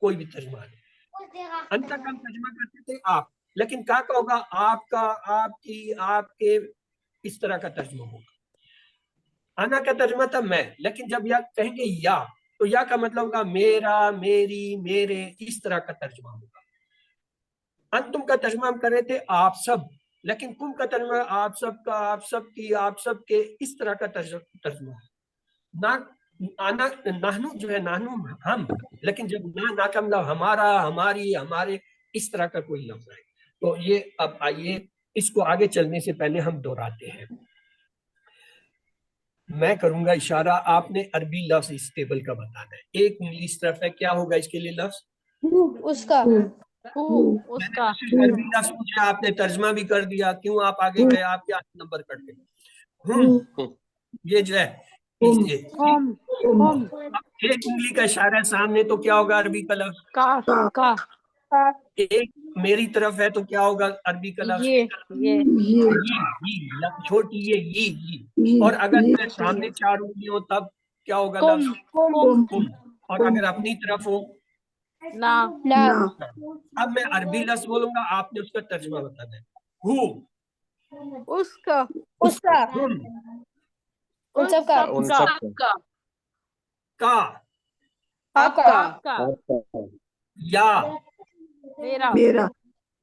کوئی بھی ترجمہ نہیں. انتا کا ترجمہ کرتے تھے آپ, لیکن کا ہوگا آپ کا, آپ کی, آپ کے, اس طرح کا ترجمہ ہوگا. انا کا ترجمہ تھا میں, لیکن جب یا کہیں گے یا, تو یا کا مطلب ہوگا میرا, میری, میرے, اس طرح کا ترجمہ ہوگا. انتم کا ترجمہ ہم کر رہے تھے آپ سب, لیکن کم کا ترجمہ آپ سب کا, آپ سب کی, آپ سب کے, اس طرح کا ترجمہ ہے. نحنو جو ہے نحنو ہم, لیکن جب نا کا مطلب ہمارا, ہماری, ہمارے, اس طرح کا کوئی لفظ ہے. تو یہ اب آئیے اس کو آگے چلنے سے پہلے ہم دہراتے ہیں. میں کروں گا اشارہ, آپ نے عربی لفظ اس ٹیبل کا بتانا ہے. ایک انگلی اس طرف ہے, کیا ہوگا اس کے لیے لفظ؟ اس کا. اس کا. عربی لفظ پوچھا, آپ نے ترجمہ بھی کر دیا, کیوں آپ آگے گئے, آپ کے 8 نمبر کٹتے. یہ جو ہے ایک انگلی کا اشارہ ہے سامنے, تو کیا ہوگا عربی کا لفظ؟ کا. ایک میری طرف ہے تو کیا ہوگا عربی کا لفظ؟ چھوٹی یہ. اور اگر میں سامنے 4 انگلی ہو تب کیا ہوگا لفظ؟ کم. اور اگر اپنی طرف ہو؟ نا. اب میں عربی لفظ بولوں گا, آپ نے اس کا ترجمہ بتانا ہے. ہو, اس کا. اس کا. ہم, ان سب کا. ان سب کا. کا, آپ کا. آپ کا. یا, میرا.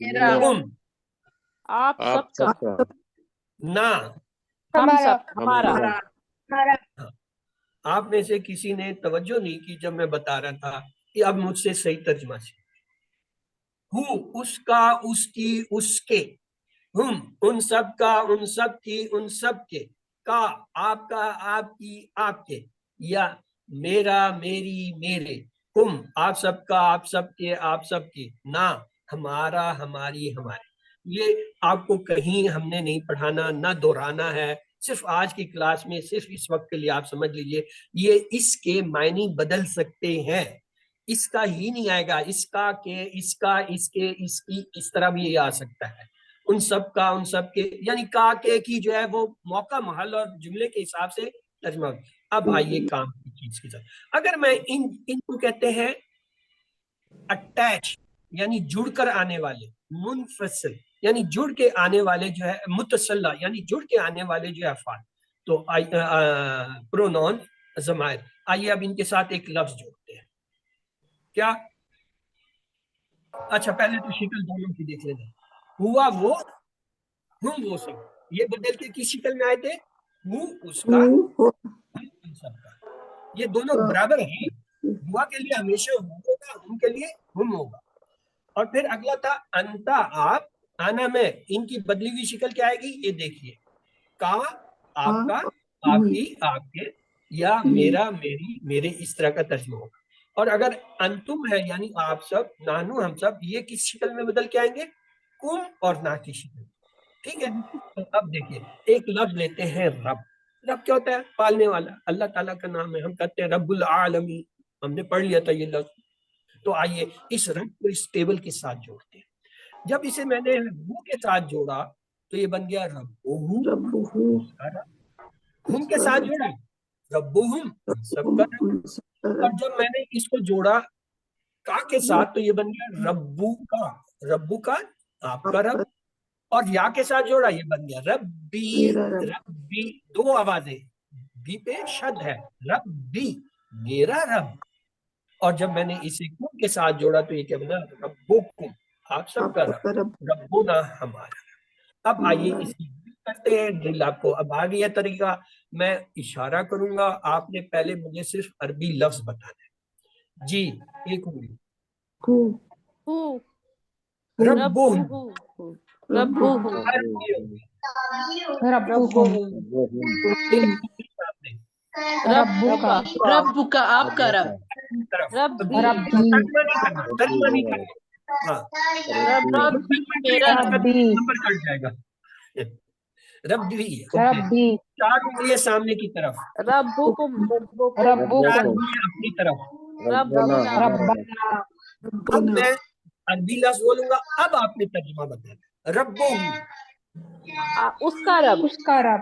میرا. کم, آپ آپ سب کا. سب کا. نا. ہم ہمارا. سب. ہمارا. ہمارا. آپ میں سے کسی نے توجہ نہیں کی جب میں بتا رہا تھا کہ اب مجھ سے صحیح ترجمہ سے. ہو اس کا, اس کی, اس کے. ہم ان سب کا, ان سب کی, ان سب کے. کا آپ کا, آپ کی, آپ کے. یا میرا, میری, میرے. کم آپ سب کا, آپ سب کے, آپ سب کی. نا ہمارا, ہماری, ہمارے. یہ آپ کو کہیں ہم نے نہیں پڑھانا, نہ دہرانا ہے, صرف آج کی کلاس میں, صرف اس وقت کے لیے آپ سمجھ لیجئے. یہ اس کے معنی بدل سکتے ہیں, اس کا ہی نہیں آئے گا. اس کا, کے, اس کا, اس کے, اس کی, اس طرح بھی یہ آ سکتا ہے. ان سب کا, ان سب کے, یعنی کا, کے کی جو ہے وہ موقع, محل اور جملے کے حساب سے ترجمہ. اب آئیے کام کی چیز کے ساتھ. اگر میں ان کو کہتے ہیں اٹیچ, یعنی جڑ کر آنے والے. منفصل یعنی جڑ کے آنے والے جو ہے. متصلہ یعنی جڑ کے آنے والے جو ہے افعال. تو پرونون ضمائر. آئیے اب ان کے ساتھ ایک لفظ جوڑتے ہیں. کیا؟ اچھا پہلے تو شکل دونوں کی دیکھ لینا. ہوا وہ, ہم وہ سب. یہ بدل کے کس شکل میں آئے تھے؟ ہو اس کا, ہم ان سب کا. یہ دونوں برابر ہیں. ہوا کے لیے ہمیشہ ہو ہوگا, ہم کے لیے ہم ہوگا. اور پھر اگلا تھا انتا, آپ. آنا میں. ان کی بدلی ہوئی شکل کیا آئے گی یہ دیکھیے. کا آپ کا, آپ کی, آپ کے. یا میرا, میری, میرے, اس طرح کا ترجمہ ہوگا. اور اگر انتم ہے یعنی آپ سب, نانو ہم سب, یہ کس شکل میں بدل کے آئیں گے؟ کم اور نا کی شکل. ٹھیک ہے. تو اب دیکھیے ایک لفظ لیتے ہیں رب. رب کیا ہوتا ہے؟ پالنے والا. اللہ تعالیٰ کا نام ہے. ہم کہتے ہیں رب العالمین, ہم نے پڑھ لیا تھا یہ لفظ. تو آئیے اس رب کو اس ٹیبل کے ساتھ جوڑتے ہیں. جب اسے میں نے ہو کے ساتھ جوڑا تو یہ بن گیا رب. ہم کے ساتھ جوڑا ربہم, سب کا. اور جب میں نے اس کو جوڑا کا کے ساتھ تو یہ بن گیا ربو کا, ربو کا آپ کا رب, اور یا کے ساتھ جوڑا یہ بن گیا ربی, میرا رب. ربی دو آوازیں, بی پہ شد ہے, ربی میرا رب, اور جب میں نے اسے کم کے ساتھ جوڑا تو یہ کیا بنا ربکم آپ سب کا آپ کا رب, رب. ربنا ہمارا. اب آئیے اس کی کرتے ہیں ڈرل. آپ کو اب آ گیا طریقہ, میں اشارہ کروں گا, آپ نے پہلے مجھے صرف عربی لفظ بتانا ہے. جی ایک انگلی. کو ہو ربو, ربو ربو ربو کا رب کا آپ کا رب. ربی ترجمہ نہیں کرنا, ترجمہ نہیں کرنا. ہاں ربی میرا رب. ربی نمبر کٹ جائے گا. ربی ربی چار انگلیاں سامنے کی طرف, ربکم ربو چار انگلیاں اپنی طرف. ربنا ربنا اب میں عربی لفظ بولوں گا, اب آپ نے ترجمہ بتانا. ربو اس کا رب, اس کا رب,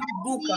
ربو کا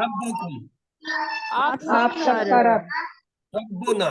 ربکم آپ آپ سب سب کا کا رب, رب, ربنا.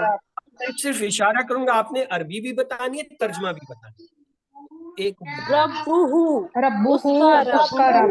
رب. میں صرف اشارہ کروں گا, آپ نے عربی بھی بتانی ہے, ترجمہ بھی بتانی ہے. ایک ربہو ربو اس کا اس رب, کا رب,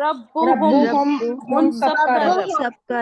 ربہم ربو ان ان سب سب کا کا رب,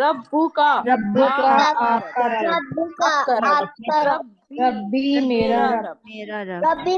ربو کا ربو کا آپ آپ کا رب, آپ کا رب, ربی ربی میرا میرا رب, رب,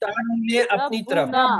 چار انگلیاں اپنی طرف. ربنا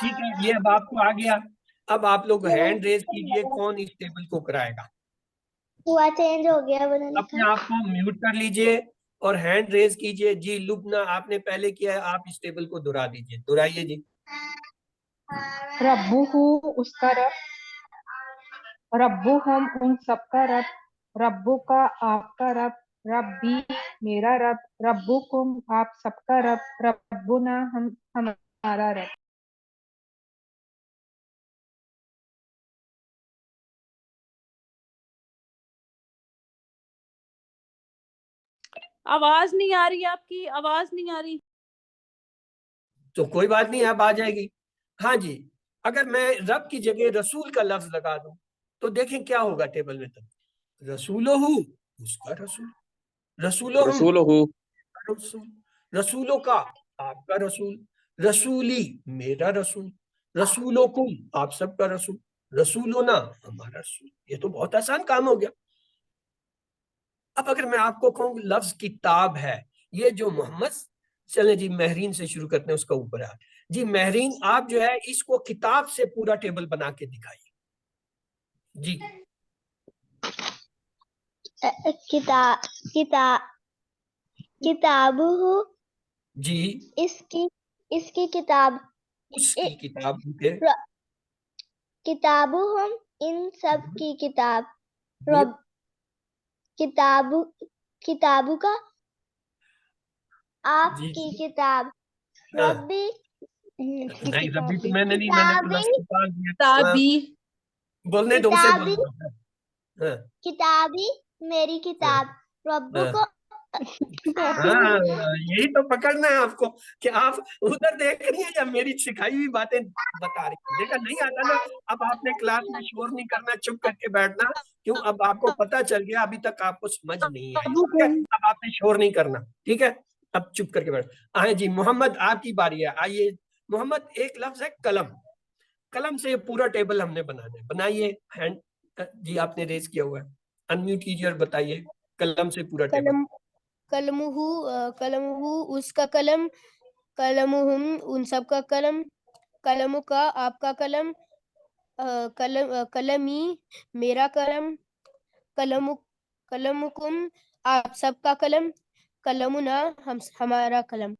ٹھیک ہے, یہ اب آپ کو آ گیا. اب آپ لوگ ہینڈ ریز کیجئے, کون اس ٹیبل کو کرائے گا. ہوا چینج ہو گیا اپنے آپ کو میوٹ کر لیجئے اور ہینڈ ریز کیجئے. جی لبنا آپ نے پہلے کیا ہے, آپ اس ٹیبل کو دہرا دیجئے, دہرائیے جی. ربو اس کا رب, ربو ہم ان سب کا رب, ربو کا آپ کا رب, ربی میرا رب, ربکم آپ سب کا رب, ربنا ہمارا رب. آواز نہیں آ رہی, آپ کی آواز نہیں آ رہی. تو کوئی بات نہیں, اب آ جائے گی. ہاں جی, اگر میں رب کی جگہ رسول کا لفظ لگا دوں تو دیکھیں کیا ہوگا ٹیبل میں. تب رسولہ اس کا رسول, رسولہ رسول, رسولوں کا آپ کا رسول, رسولی میرا رسول, رسولکم آپ سب کا رسول, رسولنا ہمارا رسول. یہ تو بہت آسان کام ہو گیا. اب اگر میں آپ کو کہوں لفظ کتاب ہے, یہ جو محمد, چلیں جی مہرین سے شروع کرتے ہیں, اس کا اوپر ہے. جی مہرین آپ جو ہے اس کو کتاب سے پورا ٹیبل بنا کے دکھائیے. جی کتاب جی اس کی کتاب, اس کی کتاب کے کتاب ہم ان سب کی کتاب, گڈ. کتاب کا آپ جی کی کتاب, ہاں. ربی نہیں ربی تو میں نے نہیں, میں نے تو لفظ کتاب دیا. ہاں, تابی بولنے دو اسے بولنے دو. ہاں کتابی میری کتاب, ربو کو ہاں, یہی تو پکڑنا ہے آپ کو کہ آپ ادھر دیکھ رہی ہیں یا میری سکھائی ہوئی باتیں بتا رہی ہیں. دیکھا نہیں آتا نا, اب آپ نے کلاس میں شور نہیں کرنا, چپ کر کے بیٹھنا. کیوں, اب آپ کو پتا چل گیا, ابھی تک آپ کو سمجھ نہیں آئی. ٹھیک ہے, اب آپ نے شور نہیں کرنا, ٹھیک ہے, اب چپ کر کے بیٹھ. آئے جی محمد آپ کی باری ہے. آئیے محمد, ایک لفظ ہے قلم, قلم سے یہ پورا ٹیبل ہم نے بنانا ہے. بنائیے ہینڈ. جی آپ نے ریز کیا ہوا ہے, انمیوٹ کیجیے اور بتائیے قلم سے پورا ٹیبل. قلمہ اس کا قلم, قلمہم ان سب کا قلم, قلم کا آپ کا قلم, قلمی میرا قلم, قلمکم آپ سب کا قلم, قلمنا ہمارا قلم.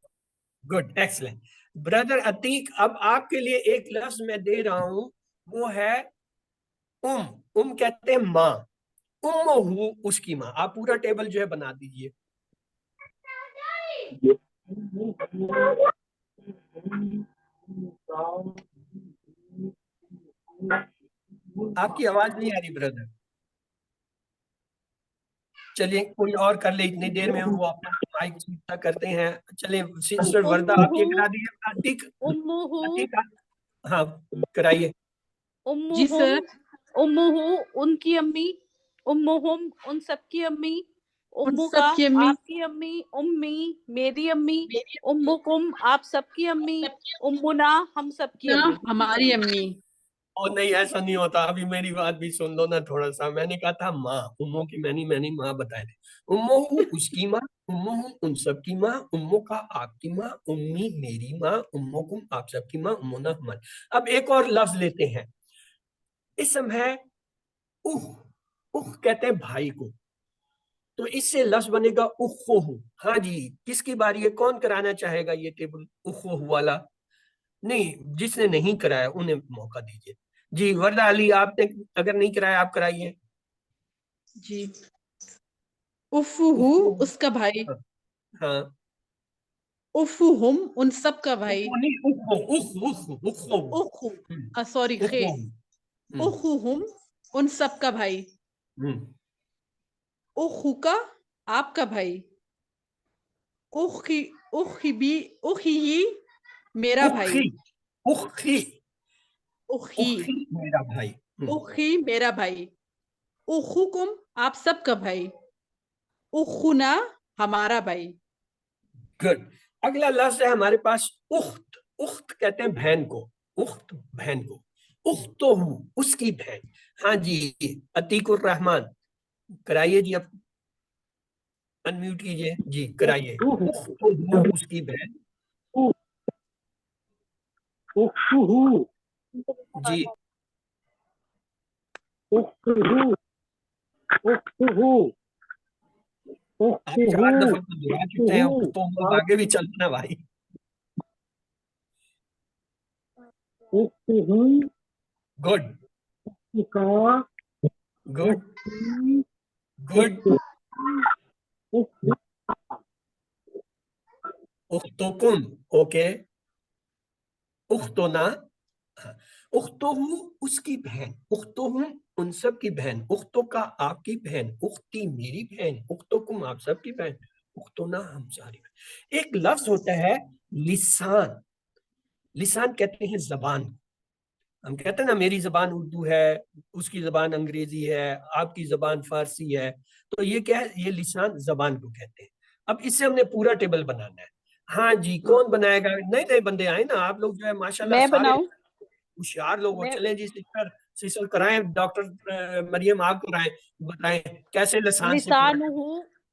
Good, excellent. بردر عتیق, اب آپ کے لیے ایک لفظ میں دے رہا ہوں, وہ ہے کہتے ہیں ماں, اس کی ماں. آپ پورا ٹیبل جو ہے بنا دیجئے. آپ کی آواز نہیں آ رہی بردر. چلیے کوئی اور کر لے اتنی دیر میں, وہ اپنا مائک سیدھا کرتے ہیں. چلیں سسٹر وردہ آپ یہ کرا دیجیے. عتیق عتیق ہاں کرائیے. جی سر. امہو ان کی امی, امہم ان سب کی امی, ان امو سب کا کی امی, آپ کی امی, امی میری امی, امکم آپ سب کی امی, امنا ہم سب کی امی. ہماری امی. اور نہیں ایسا نہیں ہوتا, ابھی میری بات بھی سن لو نا تھوڑا سا. میں نے کہا تھا ماں, اموں کی میں نے ماں بتائے تھے. امو اس کی ماں, امو ان سب کی ماں, امو کا آپ کی ماں, امی میری ماں, امکم آپ سب کی ماں, امونا ہماری. اب ایک اور لفظ لیتے ہیں, اسم ہے اخ. اخ کہتے ہیں بھائی کو, تو اس سے لفظ بنے گا اخوہ. ہاں جی, کس کی باری ہے, کون کرانا چاہے گا یہ ٹیبل اخوہ والا؟ نہیں, جس نے نہیں کرایا انہیں موقع دیجیے. جی وردہ علی, آپ نے اگر نہیں کرایا آپ کرائیے. جی. افہو اس کا بھائی, ہاں افہم ان سب کا بھائی, اخو سوری خے, اخوہم ان سب کا بھائی, اخو کا آپ کا بھائی, اخی میرا بھائی, اخی اخی میرا بھائی, اخی میرا بھائی, اخوکم آپ سب کا بھائی, اخونا ہمارا بھائی. گڈ. اگلا لفظ ہے ہمارے پاس اخت. اخت کہتے ہیں بہن کو, اخت بہن کو. اختو اس کی بہن. ہاں جی عتیق الرحمان کرائیے جی, اب انمیوٹ کیجئے جی, کرائیے. اختو اس کی بہن. جی آپ 4 دفعہ تو دعا چکتے ہیں, تو اب آگے بھی چلنا بھائی. Good good good. اختکم اوکے. اختنا, اختو اس کی بہن, اختو ان سب کی بہن, اختو کا آپ کی بہن, اختی میری بہن, اختکم آپ سب کی بہن, اختنا ہم ساری بہن. ایک لفظ ہوتا ہے لسان. لسان کہتے ہیں زبان. ہم کہتے ہیں نا میری زبان اردو ہے, اس کی زبان انگریزی ہے, آپ کی زبان فارسی ہے, تو یہ کیا ہے, یہ لسان زبان کو کہتے ہیں. اب اس سے ہم نے پورا ٹیبل بنانا ہے. ہاں جی, کون بنائے گا؟ نئے نئے بندے آئے نا, آپ لوگ جو ہے ماشاءاللہ میں سارے بناؤں؟ ہوشیار لوگ ہو. چلیں جی سسٹر کرائیں, ڈاکٹر مریم آپ کرائیں, بتائیں کیسے لسان سے پورا لسانہ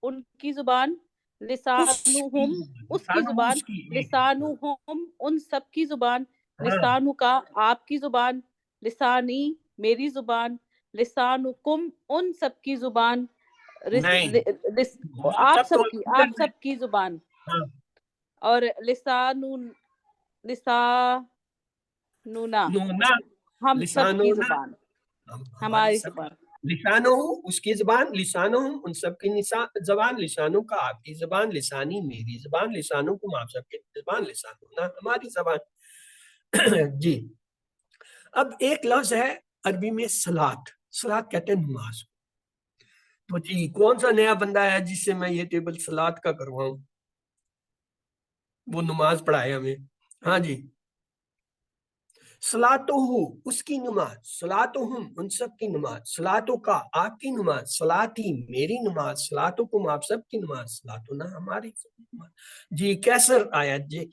ان کی زبان, لسانہم اس کی زبان, لسانہم ان سب کی زبان, لسانہ کا آپ کی زبان, لسانی میری زبان, لسانکم ان سب کی زبان, آپ سب کی زبان, اور لسانونا ہم سب کی زبان, ہماری زبان. لسانو اس کی زبان, لسانو ان سب کی زبان, لسانوں کا آپ کی زبان, لسانی میری زبان, لسانوں کو آپ سب کی زبان, لسانونا ہماری زبان. جی اب ایک لفظ ہے عربی میں صلاۃ. صلاۃ کہتے ہیں نماز. تو جی کون سا نیا بندہ ہے جس سے میں یہ ٹیبل صلاۃ کا کرواؤں, وہ نماز پڑھائے ہمیں. ہاں جی, صلاتو اس کی نماز, صلاتہم ان سب کی نماز, صلاتو کا آپ کی نماز, صلاتی میری نماز, صلاتکم آپ سب کی نماز, صلاتنا ہماری نماز. جی کیسر آیا, جی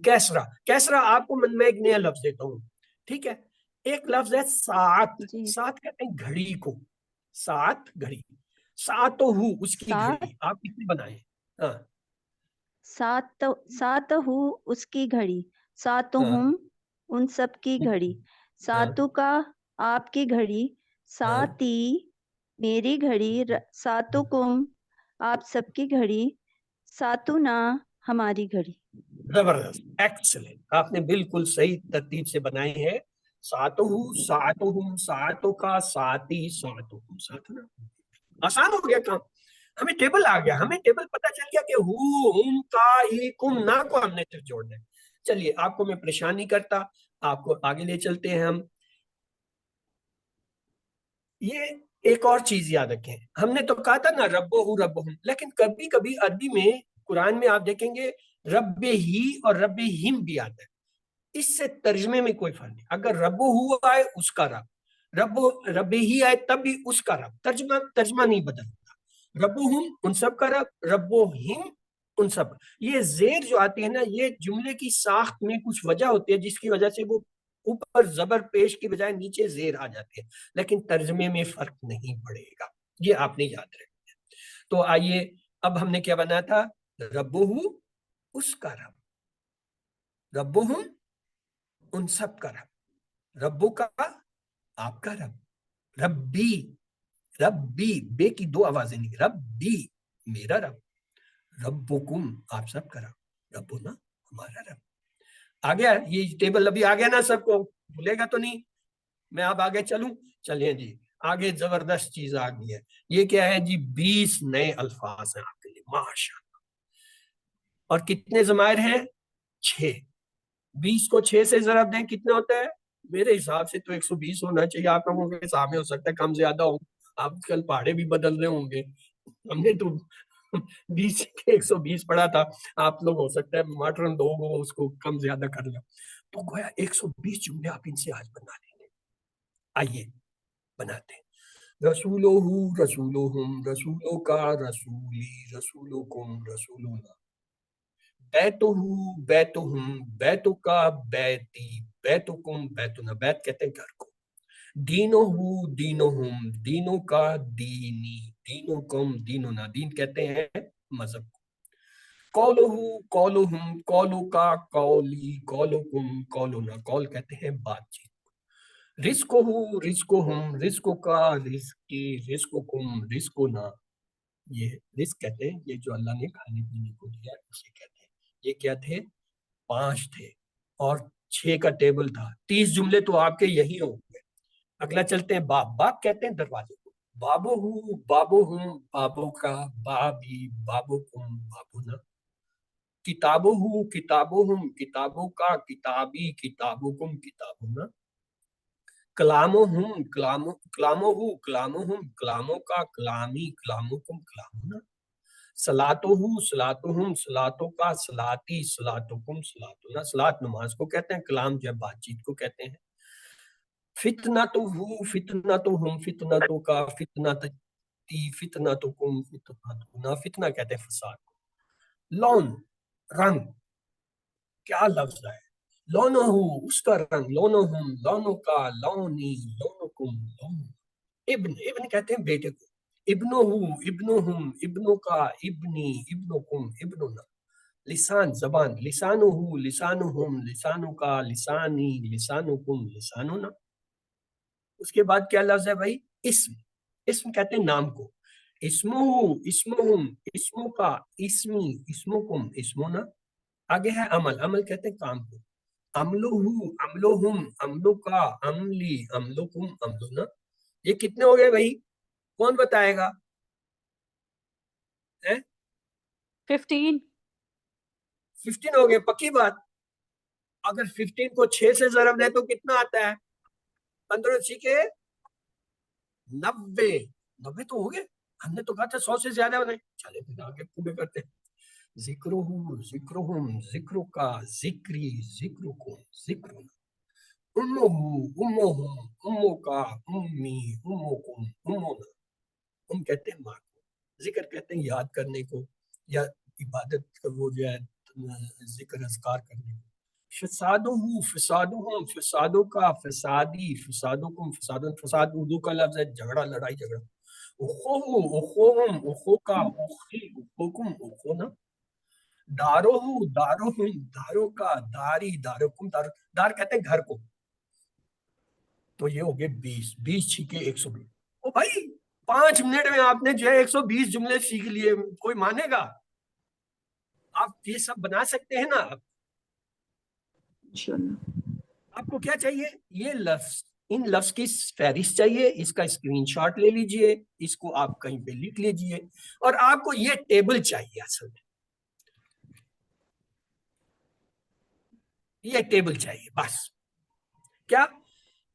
کیسرا. کیسرا آپ کو میں ایک نیا لفظ دیتا ہوں, ٹھیک ہے. ایک لفظ ہے ساعت. ساعت کہتے ہیں گھڑی کو, ساعت گھڑی. ساعتو اس کی گھڑی, آپ کتنے بنائیں؟ ہاں ساتہو اس کی گھڑی, ساتہم ان سب کی گھڑی, ساتو کا آپ کی گھڑی, ساتی میری گھڑی, ساتکم آپ سب کی گھڑی, ساتونا ہماری گھڑی. زبردست, ایکسلنٹ, آپ نے بالکل صحیح ترتیب سے بنائی ہے. ساتو ساتہم ساتو کا ساتی ساتکم ساتنا. آسان ہو گیا کام, ہمیں ٹیبل آ گیا, ہمیں ٹیبل پتہ چل گیا کہ ہو ہم کا ہی کم نا کو ہم نے جوڑنا ہے. چلیے آپ کو میں پریشان نہیں کرتا, آپ کو آگے لے چلتے ہیں ہم. یہ ایک اور چیز یاد رکھیں، ہم نے تو کہا تھا نا ربہ ربہم، لیکن کبھی کبھی عربی میں قرآن میں آپ دیکھیں گے رب ہی اور رب ہم بھی آتا ہے، اس سے ترجمے میں کوئی فرق نہیں. اگر ربہ ہوا ہے اس کا رب رب ہی آئے تب بھی اس کا رب، ترجمہ نہیں بدلتا. ربہم ان سب کا رب، ربہم ان سب. یہ زیر جو آتی ہے نا، یہ جملے کی ساخت میں کچھ وجہ ہوتی ہے جس کی وجہ سے وہ اوپر زبر پیش کی بجائے نیچے زیر آ جاتی ہے، لیکن ترجمے میں فرق نہیں پڑے گا، یہ آپ نے یاد رکھنا ہے. تو آئیے اب ہم نے کیا بنایا تھا، ربہ اس کا رب، ربہم ان سب کا رب، ربو کا آپ کا رب، ربی ربی بے کی دو آوازیں نہیں، ربی میرا رب، ربکم آپ سب کا رب، ربنا ہمارا رب. آ گیا یہ ٹیبل، ابھی آ گیا نا، سب کو بھولے گا تو نہیں؟ میں اب آگے چلوں، چلیے جی آگے زبردست چیز آ گئی ہے. یہ کیا ہے جی، 20 نئے الفاظ ہیں آپ کے لیے، ماشاء اللہ. اور کتنے ضمائر ہیں؟ 6. 20 کو 6 سے ضرب دیں کتنے ہوتا ہے؟ میرے حساب سے تو 120 ہونا چاہیے. آپ لوگوں کے سامنے ہو سکتا ہے کم زیادہ ہو، آپ کل پہاڑے بھی بدل رہے ہوں گے. ہم نے تو 20 کے 120 پڑھا تھا، آپ لوگ ہو سکتا ہے ماڈرن لوگ ہو اس کو کم زیادہ کر لیں. تو گویا 120 جملے آپ ان سے آج بنا لیں گے. آئیے بناتے ہیں. رسولہ رسولہم، رسولوں کا رسولی، رسولکم رسولنا. بیتہ بیتہم، بیتو کا بیتی، بیتکم بیتنا، بیت کہتے ہیں گھر کو. دینہ دینہم، دینوں کا دینی، دینکم دیننا، دین کہتے ہیں مذہب کو. قولہ قولہم، قولو کا قولی، قولکم قولنا، قول کہتے ہیں بات چیت. رزقہ رزقہم، رزق کا رزقی، رزقکم رزقنا. یہ رزق کہتے ہیں یہ جو اللہ نے کھانے پینے کو دیا اسے کہتے ہیں. یہ کیا تھے؟ 5 تھے اور 6 کا ٹیبل تھا. 30 جملے تو آپ کے یہی ہوں گے. اگلا چلتے ہیں باب. باب کہتے ہیں دروازے کو. بابو بابو ہوں، بابو کا، بابی بابوکم بابونا. کتابو کتابہم، کتابوں کا، کتابی کتابوکم کتابونا. کلامہم کلامہو کلامہم، کلاموں کا، کلامی کلاموکم کلامونا. صلاتہو صلاتہم، صلاتوں کا، صلاتی صلاتکم صلاتنا. صلات نماز کو کہتے ہیں، کلام جو ہے بات چیت کو کہتے ہیں. فتنتہو فتنتہم، فتنتوں کا، فتنتی فتنتکم فتنتنا. فتنہ کہتے ہیں فساد کو. لون رنگ، کیا لفظ ہے؟ لونہ اس کا رنگ، لونہم لونوں کا، لونی لونکم لون. ابن، ابن کہتے ہیں بیٹے کو. ابنہ ابنہم، ابنوں کا، ابنی ابنکم ابننا. لسان زبان، لسانہ لسانہم، لسانوں کا، لسانی لسانکم لساننا. اس کے بعد کیا لفظ ہے بھائی؟ اسم. اسم کہتے ہیں نام کو. اسمہ اسمہم، اسموں کا، اسمی اسمکم اسمنا. آگے ہے عمل. عمل کہتے ہیں کام کو. عملہ عملہم، عملوں کا، عملی عملکم عملنا. یہ کتنے ہو گئے بھائی؟ کون بتائے گا؟ 15. 15 ہو گئے، پکی بات. اگر 15 کو 6 سے ضرب دے تو کتنا آتا ہے؟ 15 سیکھے 90. 90 تو ہو گئے. ہم نے تو کہا تھا 100 سے زیادہ ہونے. چلے پھر آگے پورے کرتے ہیں. ذکرہ ذکرہم، ذکر کا، ذکری ذکرکم ذکرنا. امہ امہم، اموں کا، امی امکم امنا. ام کہتے ہیں ماں کو. ذکر کہتے ہیں یاد کرنے کو یا عبادت کا، وہ جو ہے ذکر اذکار کرنے کو. فسادہ فسادہم، فسادوں کا، فسادی فسادکم فسادن. فساد اردو کا لفظ ہے جھگڑا، لڑائی جھگڑا. اخوہ اخوہم، اخو کا، اخی اخوکم اخونا. داروہ داروہم، داروں کا، داری دارکم دار. دار کہتے ہیں گھر کو. تو یہ ہو گئے 20. 20 چھیکے 120. او بھائی 5 منٹ میں آپ نے جو ہے 120 جملے سیکھ لیے، کوئی مانے گا؟ آپ یہ سب بنا سکتے ہیں نا؟ انشاءاللہ. آپ کو کیا چاہیے؟ یہ لفظ، ان لفظ کی فہرست چاہیے. اس کا اسکرین شاٹ لے لیجئے، اس کو آپ کہیں پہ لکھ لیجئے، اور آپ کو یہ ٹیبل چاہیے. اصل میں یہ ٹیبل چاہیے بس. کیا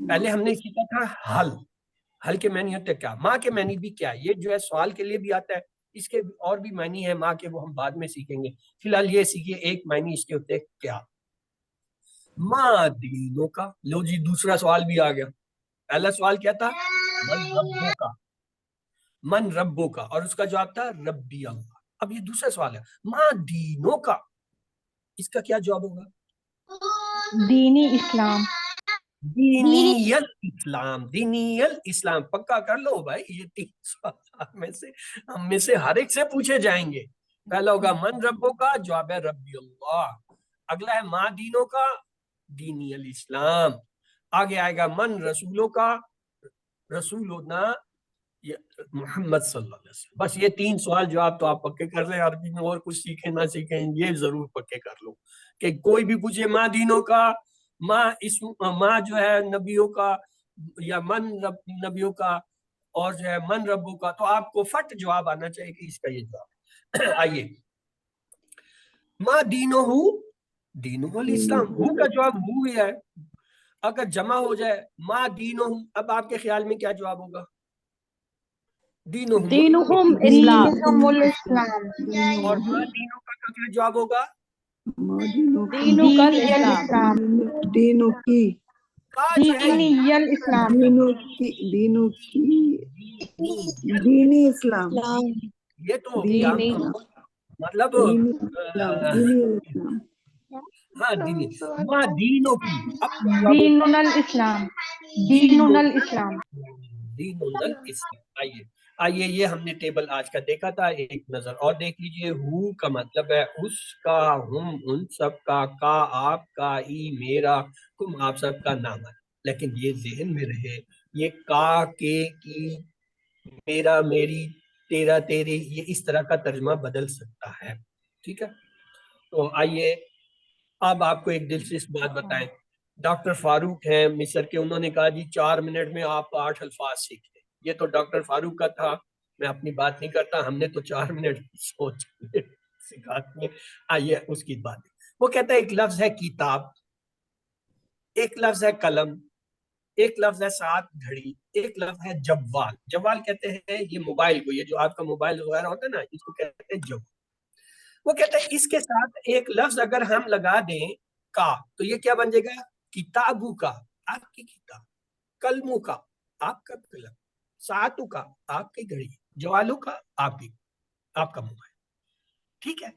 پہلے ہم نے سیکھا تھا حل کے معنی ہوتے کیا، ماں کے معنی بھی کیا ہے، یہ جو ہے سوال کے لیے بھی آتا ہے، اس کے اور بھی معنی ہے ماں کے، وہ ہم بعد میں سیکھیں گے. فی الحال یہ سیکھیے ایک معنی اس کے ہوتے کیا. ماں دینوں کا، لو جی دوسرا سوال بھی آ گیا. پہلا سوال کیا تھا؟ من ربوں کا، اور اس کا جواب تھا ربی اللہ. اب یہ دوسرا سوال ہے ماں دینوں کا، اس کا کیا جواب ہوگا؟ دینی اسلام. دینی الاسلام. دینی الاسلام پکا کر لو بھائی، یہ 3 سوالات میں سے ہم میں سے ہر ایک سے پوچھے جائیں گے. پہلا ہوگا من ربوں کا، جواب ہے ربی اللہ. اگلا ہے ماں دینوں کا، دینی الاسلام. آگے آئے گا من رسولوں کا، رسولنا محمد صلی اللہ علیہ وسلم. بس یہ 3 سوال جواب تو آپ پکے کر لیں. عربی میں اور کچھ سیکھیں نہ سیکھیں یہ ضرور پکے کر لو کہ کوئی بھی پوچھے ماں دینوں کا، ماں جو ہے نبیوں کا، یا من نبیوں کا، اور جو ہے من ربوں کا، تو آپ کو فٹ جواب آنا چاہیے کہ اس کا یہ جواب. آئیے ماں دینوں دینوں الاسلام، ہو کا جواب ہو ہی ہے. اگر جمع ہو جائے ماں دینوں، اب آپ کے خیال میں کیا جواب ہوگا؟ دینہم الاسلام. اور ماں دینوں کا کیا جواب ہوگا؟ دینی الاسلام. دینوں کی، کا جو ہے دینی الاسلام. دینوں کی دینی اسلام. یہ تو دینی کیا اسلام. مطلب دینی اسلام. دینی اسلام. ہاں دینی ماں دینوں کی. اب دین الاسلام. دین الاسلام. دین الاسلام. آئیے یہ ہم نے ٹیبل آج کا دیکھا تھا، ایک نظر اور دیکھ لیجئے. ہو کا مطلب ہے اس کا، ہم ان سب کا، آپ کا، ای میرا، تم آپ سب کا نام ہے. لیکن یہ ذہن میں رہے یہ کا، کے، کی، میرا، میری، تیرا، تیری، یہ اس طرح کا ترجمہ بدل سکتا ہے. ٹھیک ہے، تو آئیے اب آپ کو ایک دلچسپ بات بتائیں. ڈاکٹر فاروق ہیں مصر کے، انہوں نے کہا جی 4 منٹ میں آپ 8 الفاظ سیکھ لیں. یہ تو ڈاکٹر فاروق کا تھا، میں اپنی بات نہیں کرتا. ہم نے تو 4 منٹ سوچ سکھاتے ہیں. آئیے اس کی بات. وہ کہتا ہے ایک لفظ ہے کتاب، ایک لفظ ہے قلم، ایک لفظ ہے ساتھ گھڑی، ایک لفظ ہے جوال. جوال کہتے ہیں یہ موبائل کو، یہ جو آپ کا موبائل وغیرہ ہوتا ہے نا، اس کو کہتے ہیں جوال. وہ کہتے ہیں اس کے ساتھ ایک لفظ اگر ہم لگا دیں کا، تو یہ کیا بن جائے گا؟ کتابوں کا، آپ کی کتاب، قلموں کا، آپ کا قلم، ساعتوں کا، آپ کی گھڑی، جوالوں کا، آپ کا موبائل. ٹھیک ہے،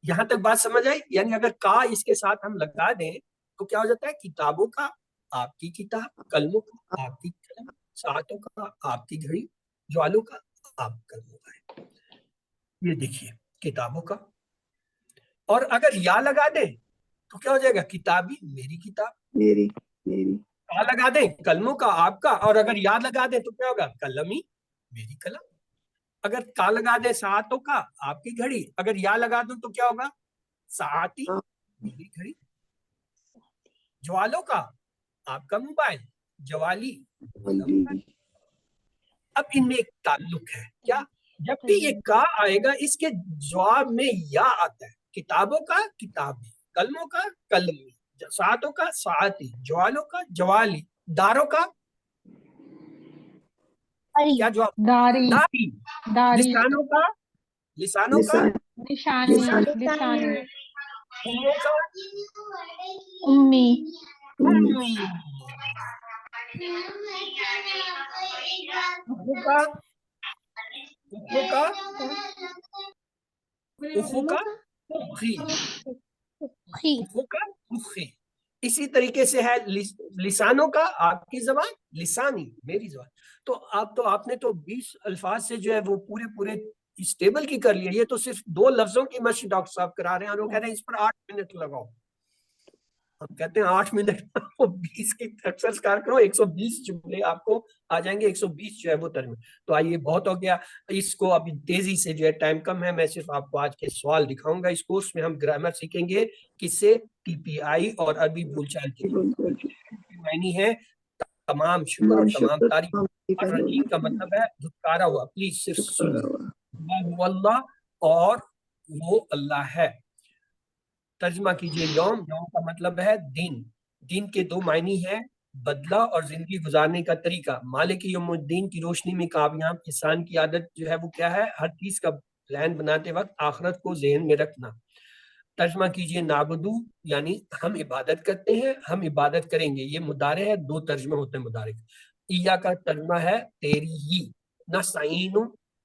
یہاں تک بات سمجھ آئی؟ یعنی اگر کا اس کے ساتھ ہم لگا دیں تو کیا ہو جاتا ہے؟ کتابوں کا، آپ کی کتاب، قلموں کا، آپ کی قلم، ساعتوں کا، آپ کی گھڑی، جوالوں کا، آپ کا موبائل. یہ دیکھیے کتابوں کا. اور اگر یا لگا دیں تو کیا ہو جائے گا؟ کتابی، میری کتاب. میری. کا لگا دیں قلموں کا، آپ کا، اور اگر یا لگا دیں تو کیا ہوگا؟ قلمی، میری قلم. اگر کا لگا دیں ساعتوں کا، آپ کی گھڑی. اگر یا لگا دوں تو کیا ہوگا؟ ساعتی، میری گھڑی. جوالوں کا، آپ کا موبائل، جوالی. اب ان میں ایک تعلق ہے. کیا؟ جب بھی یہ کا آئے گا اس کے جواب میں یا آتا ہے. کتابوں کا کتابی، قلموں کا قلمی، ساعتوں کا ساعتی، جوالوں کا جوالی، داروں کا کیا جواب؟ داری. داری. لسانوں کا نشانی. لسانی. اموں کا امی. امی، اخو کا اخی. اسی طریقے سے ہے لسانوں کا، آپ کی زبان، لسانی، میری زبان. تو آپ نے تو 20 الفاظ سے جو ہے وہ پورے اس ٹیبل کی کر لیا. یہ تو صرف 2 لفظوں کی مشق ڈاکٹر صاحب کرا رہے ہیں، اور وہ کہہ رہے ہیں اس پر 8 منٹ لگاؤ. ہم کہتے ہیں 8 منٹ 20 کی ایکسرسائز کرو، 120 جملے آپ کو آ جائیں گے، 120 جو ہے وہ ترجمے. تو آئیے بہت ہو گیا اس کو. ابھی تیزی سے جو ہے ٹائم کم ہے، میں صرف آپ کو آج کے سوال دکھاؤں گا. اس کورس میں ہم گرامر سیکھیں گے کس سے؟ ٹی پی آئی اور عربی بول چال کی. معنی ہے تمام شکر اور تمام تعریف. الرحیم کا مطلب ہے دھتکارا ہوا. پلیز صرف سنیے. اللہ، اور وہ اللہ ہے. ترجمہ کیجئے یوم. یوم کا مطلب ہے دن. دن کے 2 معنی ہیں، بدلہ اور زندگی گزارنے کا طریقہ. مالک یوم الدین کی روشنی میں کامیاب انسان کی عادت جو ہے وہ کیا ہے؟ ہر چیز کا پلان بناتے وقت آخرت کو ذہن میں رکھنا. ترجمہ کیجئے نعبدو یعنی ہم عبادت کرتے ہیں، ہم عبادت کریں گے. یہ مضارع ہے، دو ترجمے ہوتے ہیں مضارع کے. ایا کا ترجمہ ہے تیری ہی. نستعین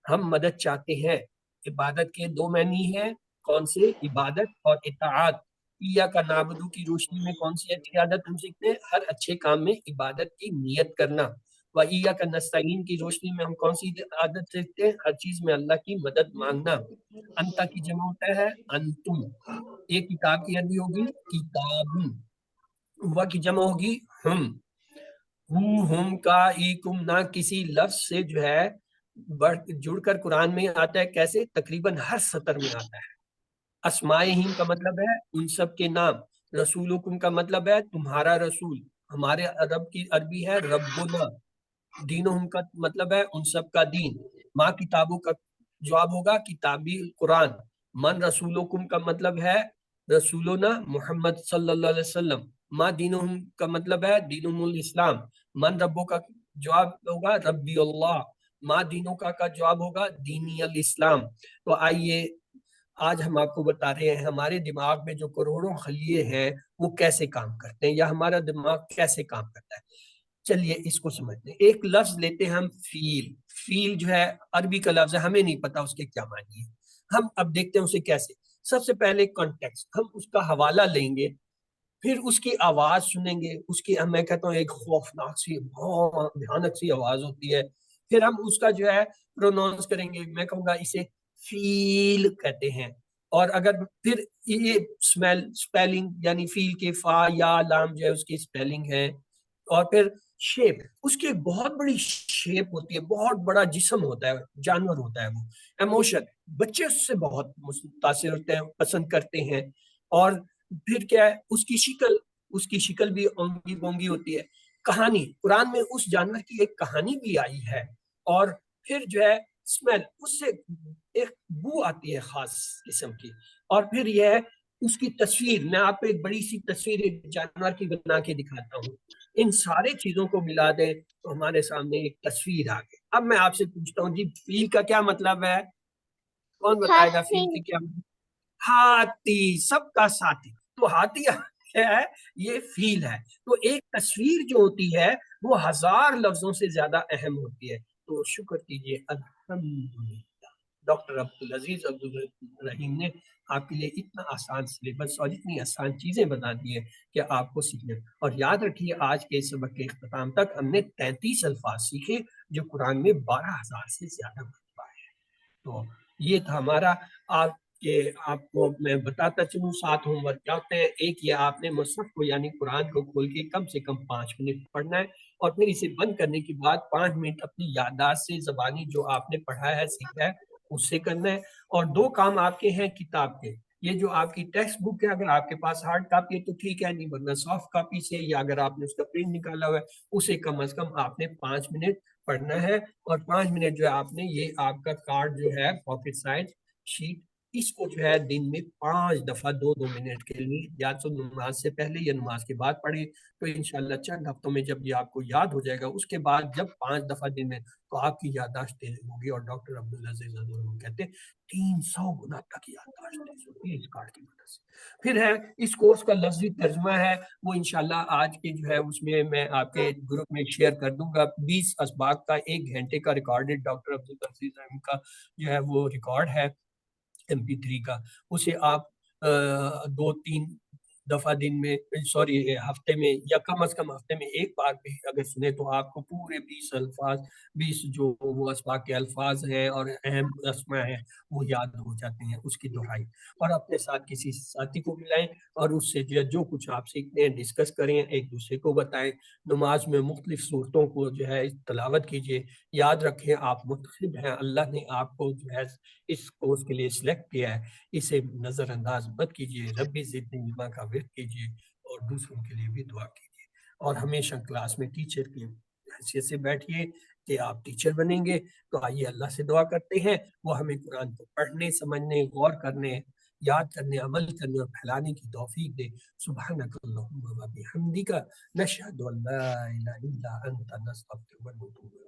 ہم مدد چاہتے ہیں. عبادت کے دو معنی ہیں، کون سے؟ عبادت اور اطاعت. ایا کا نعبدو کی روشنی میں کون سی اچھی عادت ہم سیکھتے ہیں؟ ہر اچھے کام میں عبادت کی نیت کرنا. وَإِيَّاكَ نَسْتَعِينُ کی روشنی میں ہم کون سی عادت سیکھتے ہیں؟ ہر چیز میں اللہ کی مدد مانگنا. انتا کی جمع ہوتا ہے انتم. ایک کتاب کی عربی ہوگی کتابن، ہوا کی جمع ہوگی ہم. ہم کا ایکم نہ کسی لفظ سے جو ہے جڑ کر قرآن میں آتا ہے. کیسے؟ تقریباً ہر سطر میں آتا ہے. اسمائہم کا مطلب ہے ان سب کے نام. رسولکم کا مطلب ہے تمہارا رسول. ہمارے عرب کی عربی ہے ربنا. دینہم کا مطلب ہے ان سب کا دین. ماں کتابوں کا جواب ہوگا کتابی قرآن. من رسولکم کا مطلب ہے رسولنا محمد صلی اللہ علیہ وسلم. ماں دینہم کا مطلب ہے دینہم الاسلام. من ربوں کا جواب ہوگا ربی اللہ. ماں دینوں کا جواب ہوگا دینی الاسلام. تو آئیے آج ہم آپ کو بتا رہے ہیں ہمارے دماغ میں جو کروڑوں خلیے ہیں وہ کیسے کام کرتے ہیں، یا ہمارا دماغ کیسے کام کرتا ہے. چلیے اس کو سمجھتے ہیں. ایک لفظ لیتے ہیں ہم فیل. فیل جو ہے عربی کا لفظ ہے، ہمیں نہیں پتا اس کے کیا معنی ہے. ہم اب دیکھتے ہیں اسے کیسے. سب سے پہلے کانٹیکسٹ، ہم اس کا حوالہ لیں گے، پھر اس کی آواز سنیں گے. اس کی میں کہتا ہوں ایک خوفناک سی بہت بھیانک سی آواز ہوتی ہے. پھر ہم اس کا جو ہے پروناؤنس کریں گے. میں کہوں گا اسے فیل کہتے ہیں. اور اگر پھر یہ سپیلنگ یعنی فیل کے فا یا لام جو ہے اس کی سپیلنگ ہے. اور پھر شیپ، اس کی ایک بہت بڑی شیپ ہوتی ہے، بہت بڑا جسم ہوتا ہے، جانور ہوتا ہے وہ. ایموشن، بچے اس سے بہت متاثر ہوتے ہیں، پسند کرتے ہیں. اور پھر کیا ہے اس کی شکل بھی اونگی بونگی ہوتی ہے. کہانی، قرآن میں اس جانور کی ایک کہانی بھی آئی ہے. اور پھر جو ہے اسمیل، اس سے ایک بو آتی ہے خاص قسم کی. اور پھر یہ ہے اس کی تصویر. میں آپ کو ایک بڑی سی تصویر ایک جانور کی بنا کے دکھاتا ہوں. ان سارے چیزوں کو ملا دیں تو ہمارے سامنے ایک تصویر آ گئی. اب میں آپ سے پوچھتا ہوں جی فیل کا کیا مطلب ہے؟ کون بتائے گا فیل کی کیا مطلب؟ ہاتھی، سب کا ساتھی. تو ہاتھی کیا ہے؟ یہ فیل ہے. تو ایک تصویر جو ہوتی ہے وہ 1000 لفظوں سے زیادہ اہم ہوتی ہے. تو شکر کیجیے الحمدللہ ڈاکٹر عبدالعزیز عبدالرحیم نے آپ کے لیے اتنا آسان سلیبس اور اتنی آسان چیزیں بتا دی ہیں کہ آپ کو سیکھنے. اور یاد رکھیے آج کے سبق کے اختتام تک ہم نے 33 الفاظ سیکھے جو قرآن میں 12,000 سے زیادہ مرتبہ ہے. تو یہ تھا ہمارا آپ کو میں بتاتا چلوں 7 ہوم ورک کیا ہوتے ہیں. ایک یہ آپ نے مصحف کو یعنی قرآن کو کھول کے کم سے کم 5 منٹ پڑھنا ہے، اور پھر اسے بند کرنے کے بعد 5 منٹ اپنی یادداشت سے زبانی جو آپ نے پڑھا ہے سیکھا ہے اس سے کرنا ہے. اور 2 کام آپ کے ہیں کتاب کے. یہ جو آپ کی ٹیکسٹ بک ہے اگر آپ کے پاس ہارڈ کاپی ہے تو ٹھیک ہے، نہیں ورنہ سافٹ کاپی سے، یا اگر آپ نے اس کا پرنٹ نکالا ہوا ہے اسے کم از کم آپ نے 5 منٹ پڑھنا ہے. اور 5 منٹ جو ہے آپ نے یہ آپ کا کارڈ جو ہے پاکٹ سائز شیٹ، اس کو جو ہے دن میں 5 دفعہ 2 منٹ کے لیے یا تو نماز سے پہلے یا نماز کے بعد پڑھیں. تو انشاءاللہ چند ہفتوں میں جب یہ آپ کو یاد ہو جائے گا اس کے بعد جب 5 دفعہ دن میں تو آپ کی یادداشت تیز ہوگی. اور ڈاکٹر عبدالعزیز کہتے ہیں 300 گنا تک یادداشت تیز ہوگی اس کارڈ کی وجہ سے. پھر ہے اس کورس کا لفظی ترجمہ ہے وہ انشاءاللہ آج کے جو ہے اس میں آپ کے گروپ میں شیئر کر دوں گا. 20 اسباق کا 1 گھنٹے کا ریکارڈڈ ڈاکٹر عبدالعزیز کا جو ہے وہ ریکارڈ ہے MP3 کا. اسے آپ 2-3 دفعہ دن میں ہفتے میں یا کم از کم ہفتے میں 1 بار بھی اگر سنیں تو آپ کو پورے 20 الفاظ 20 جو وہ اسباق کے الفاظ ہیں اور اہم اسماء ہیں وہ یاد ہو جاتے ہیں اس کی دہرائی. اور اپنے ساتھ کسی ساتھی کو ملائیں اور اس سے جو کچھ آپ سیکھتے ہیں ڈسکس کریں، ایک دوسرے کو بتائیں. نماز میں مختلف صورتوں کو جو ہے تلاوت کیجیے. یاد رکھیں آپ منتخب ہیں، اللہ نے آپ کو جو ہے اس کورس کے لیے سلیکٹ کیا ہے، اسے نظر انداز مت کیجیے. ربی زدنی علما کا ورد کیجیے اور دوسروں کے لیے بھی دعا کیجیے. اور ہمیشہ کلاس میں ٹیچر کی حیثیت سے بیٹھیے کہ آپ ٹیچر بنیں گے. تو آئیے اللہ سے دعا کرتے ہیں وہ ہمیں قرآن کو پڑھنے، سمجھنے، غور کرنے یاد کرنے، عمل کرنے اور پھیلانے کی توفیق دے. سبحانک اللہم و بحمدک نشہد ان لا الہ الا انت نستغفرک و نتوب الیک.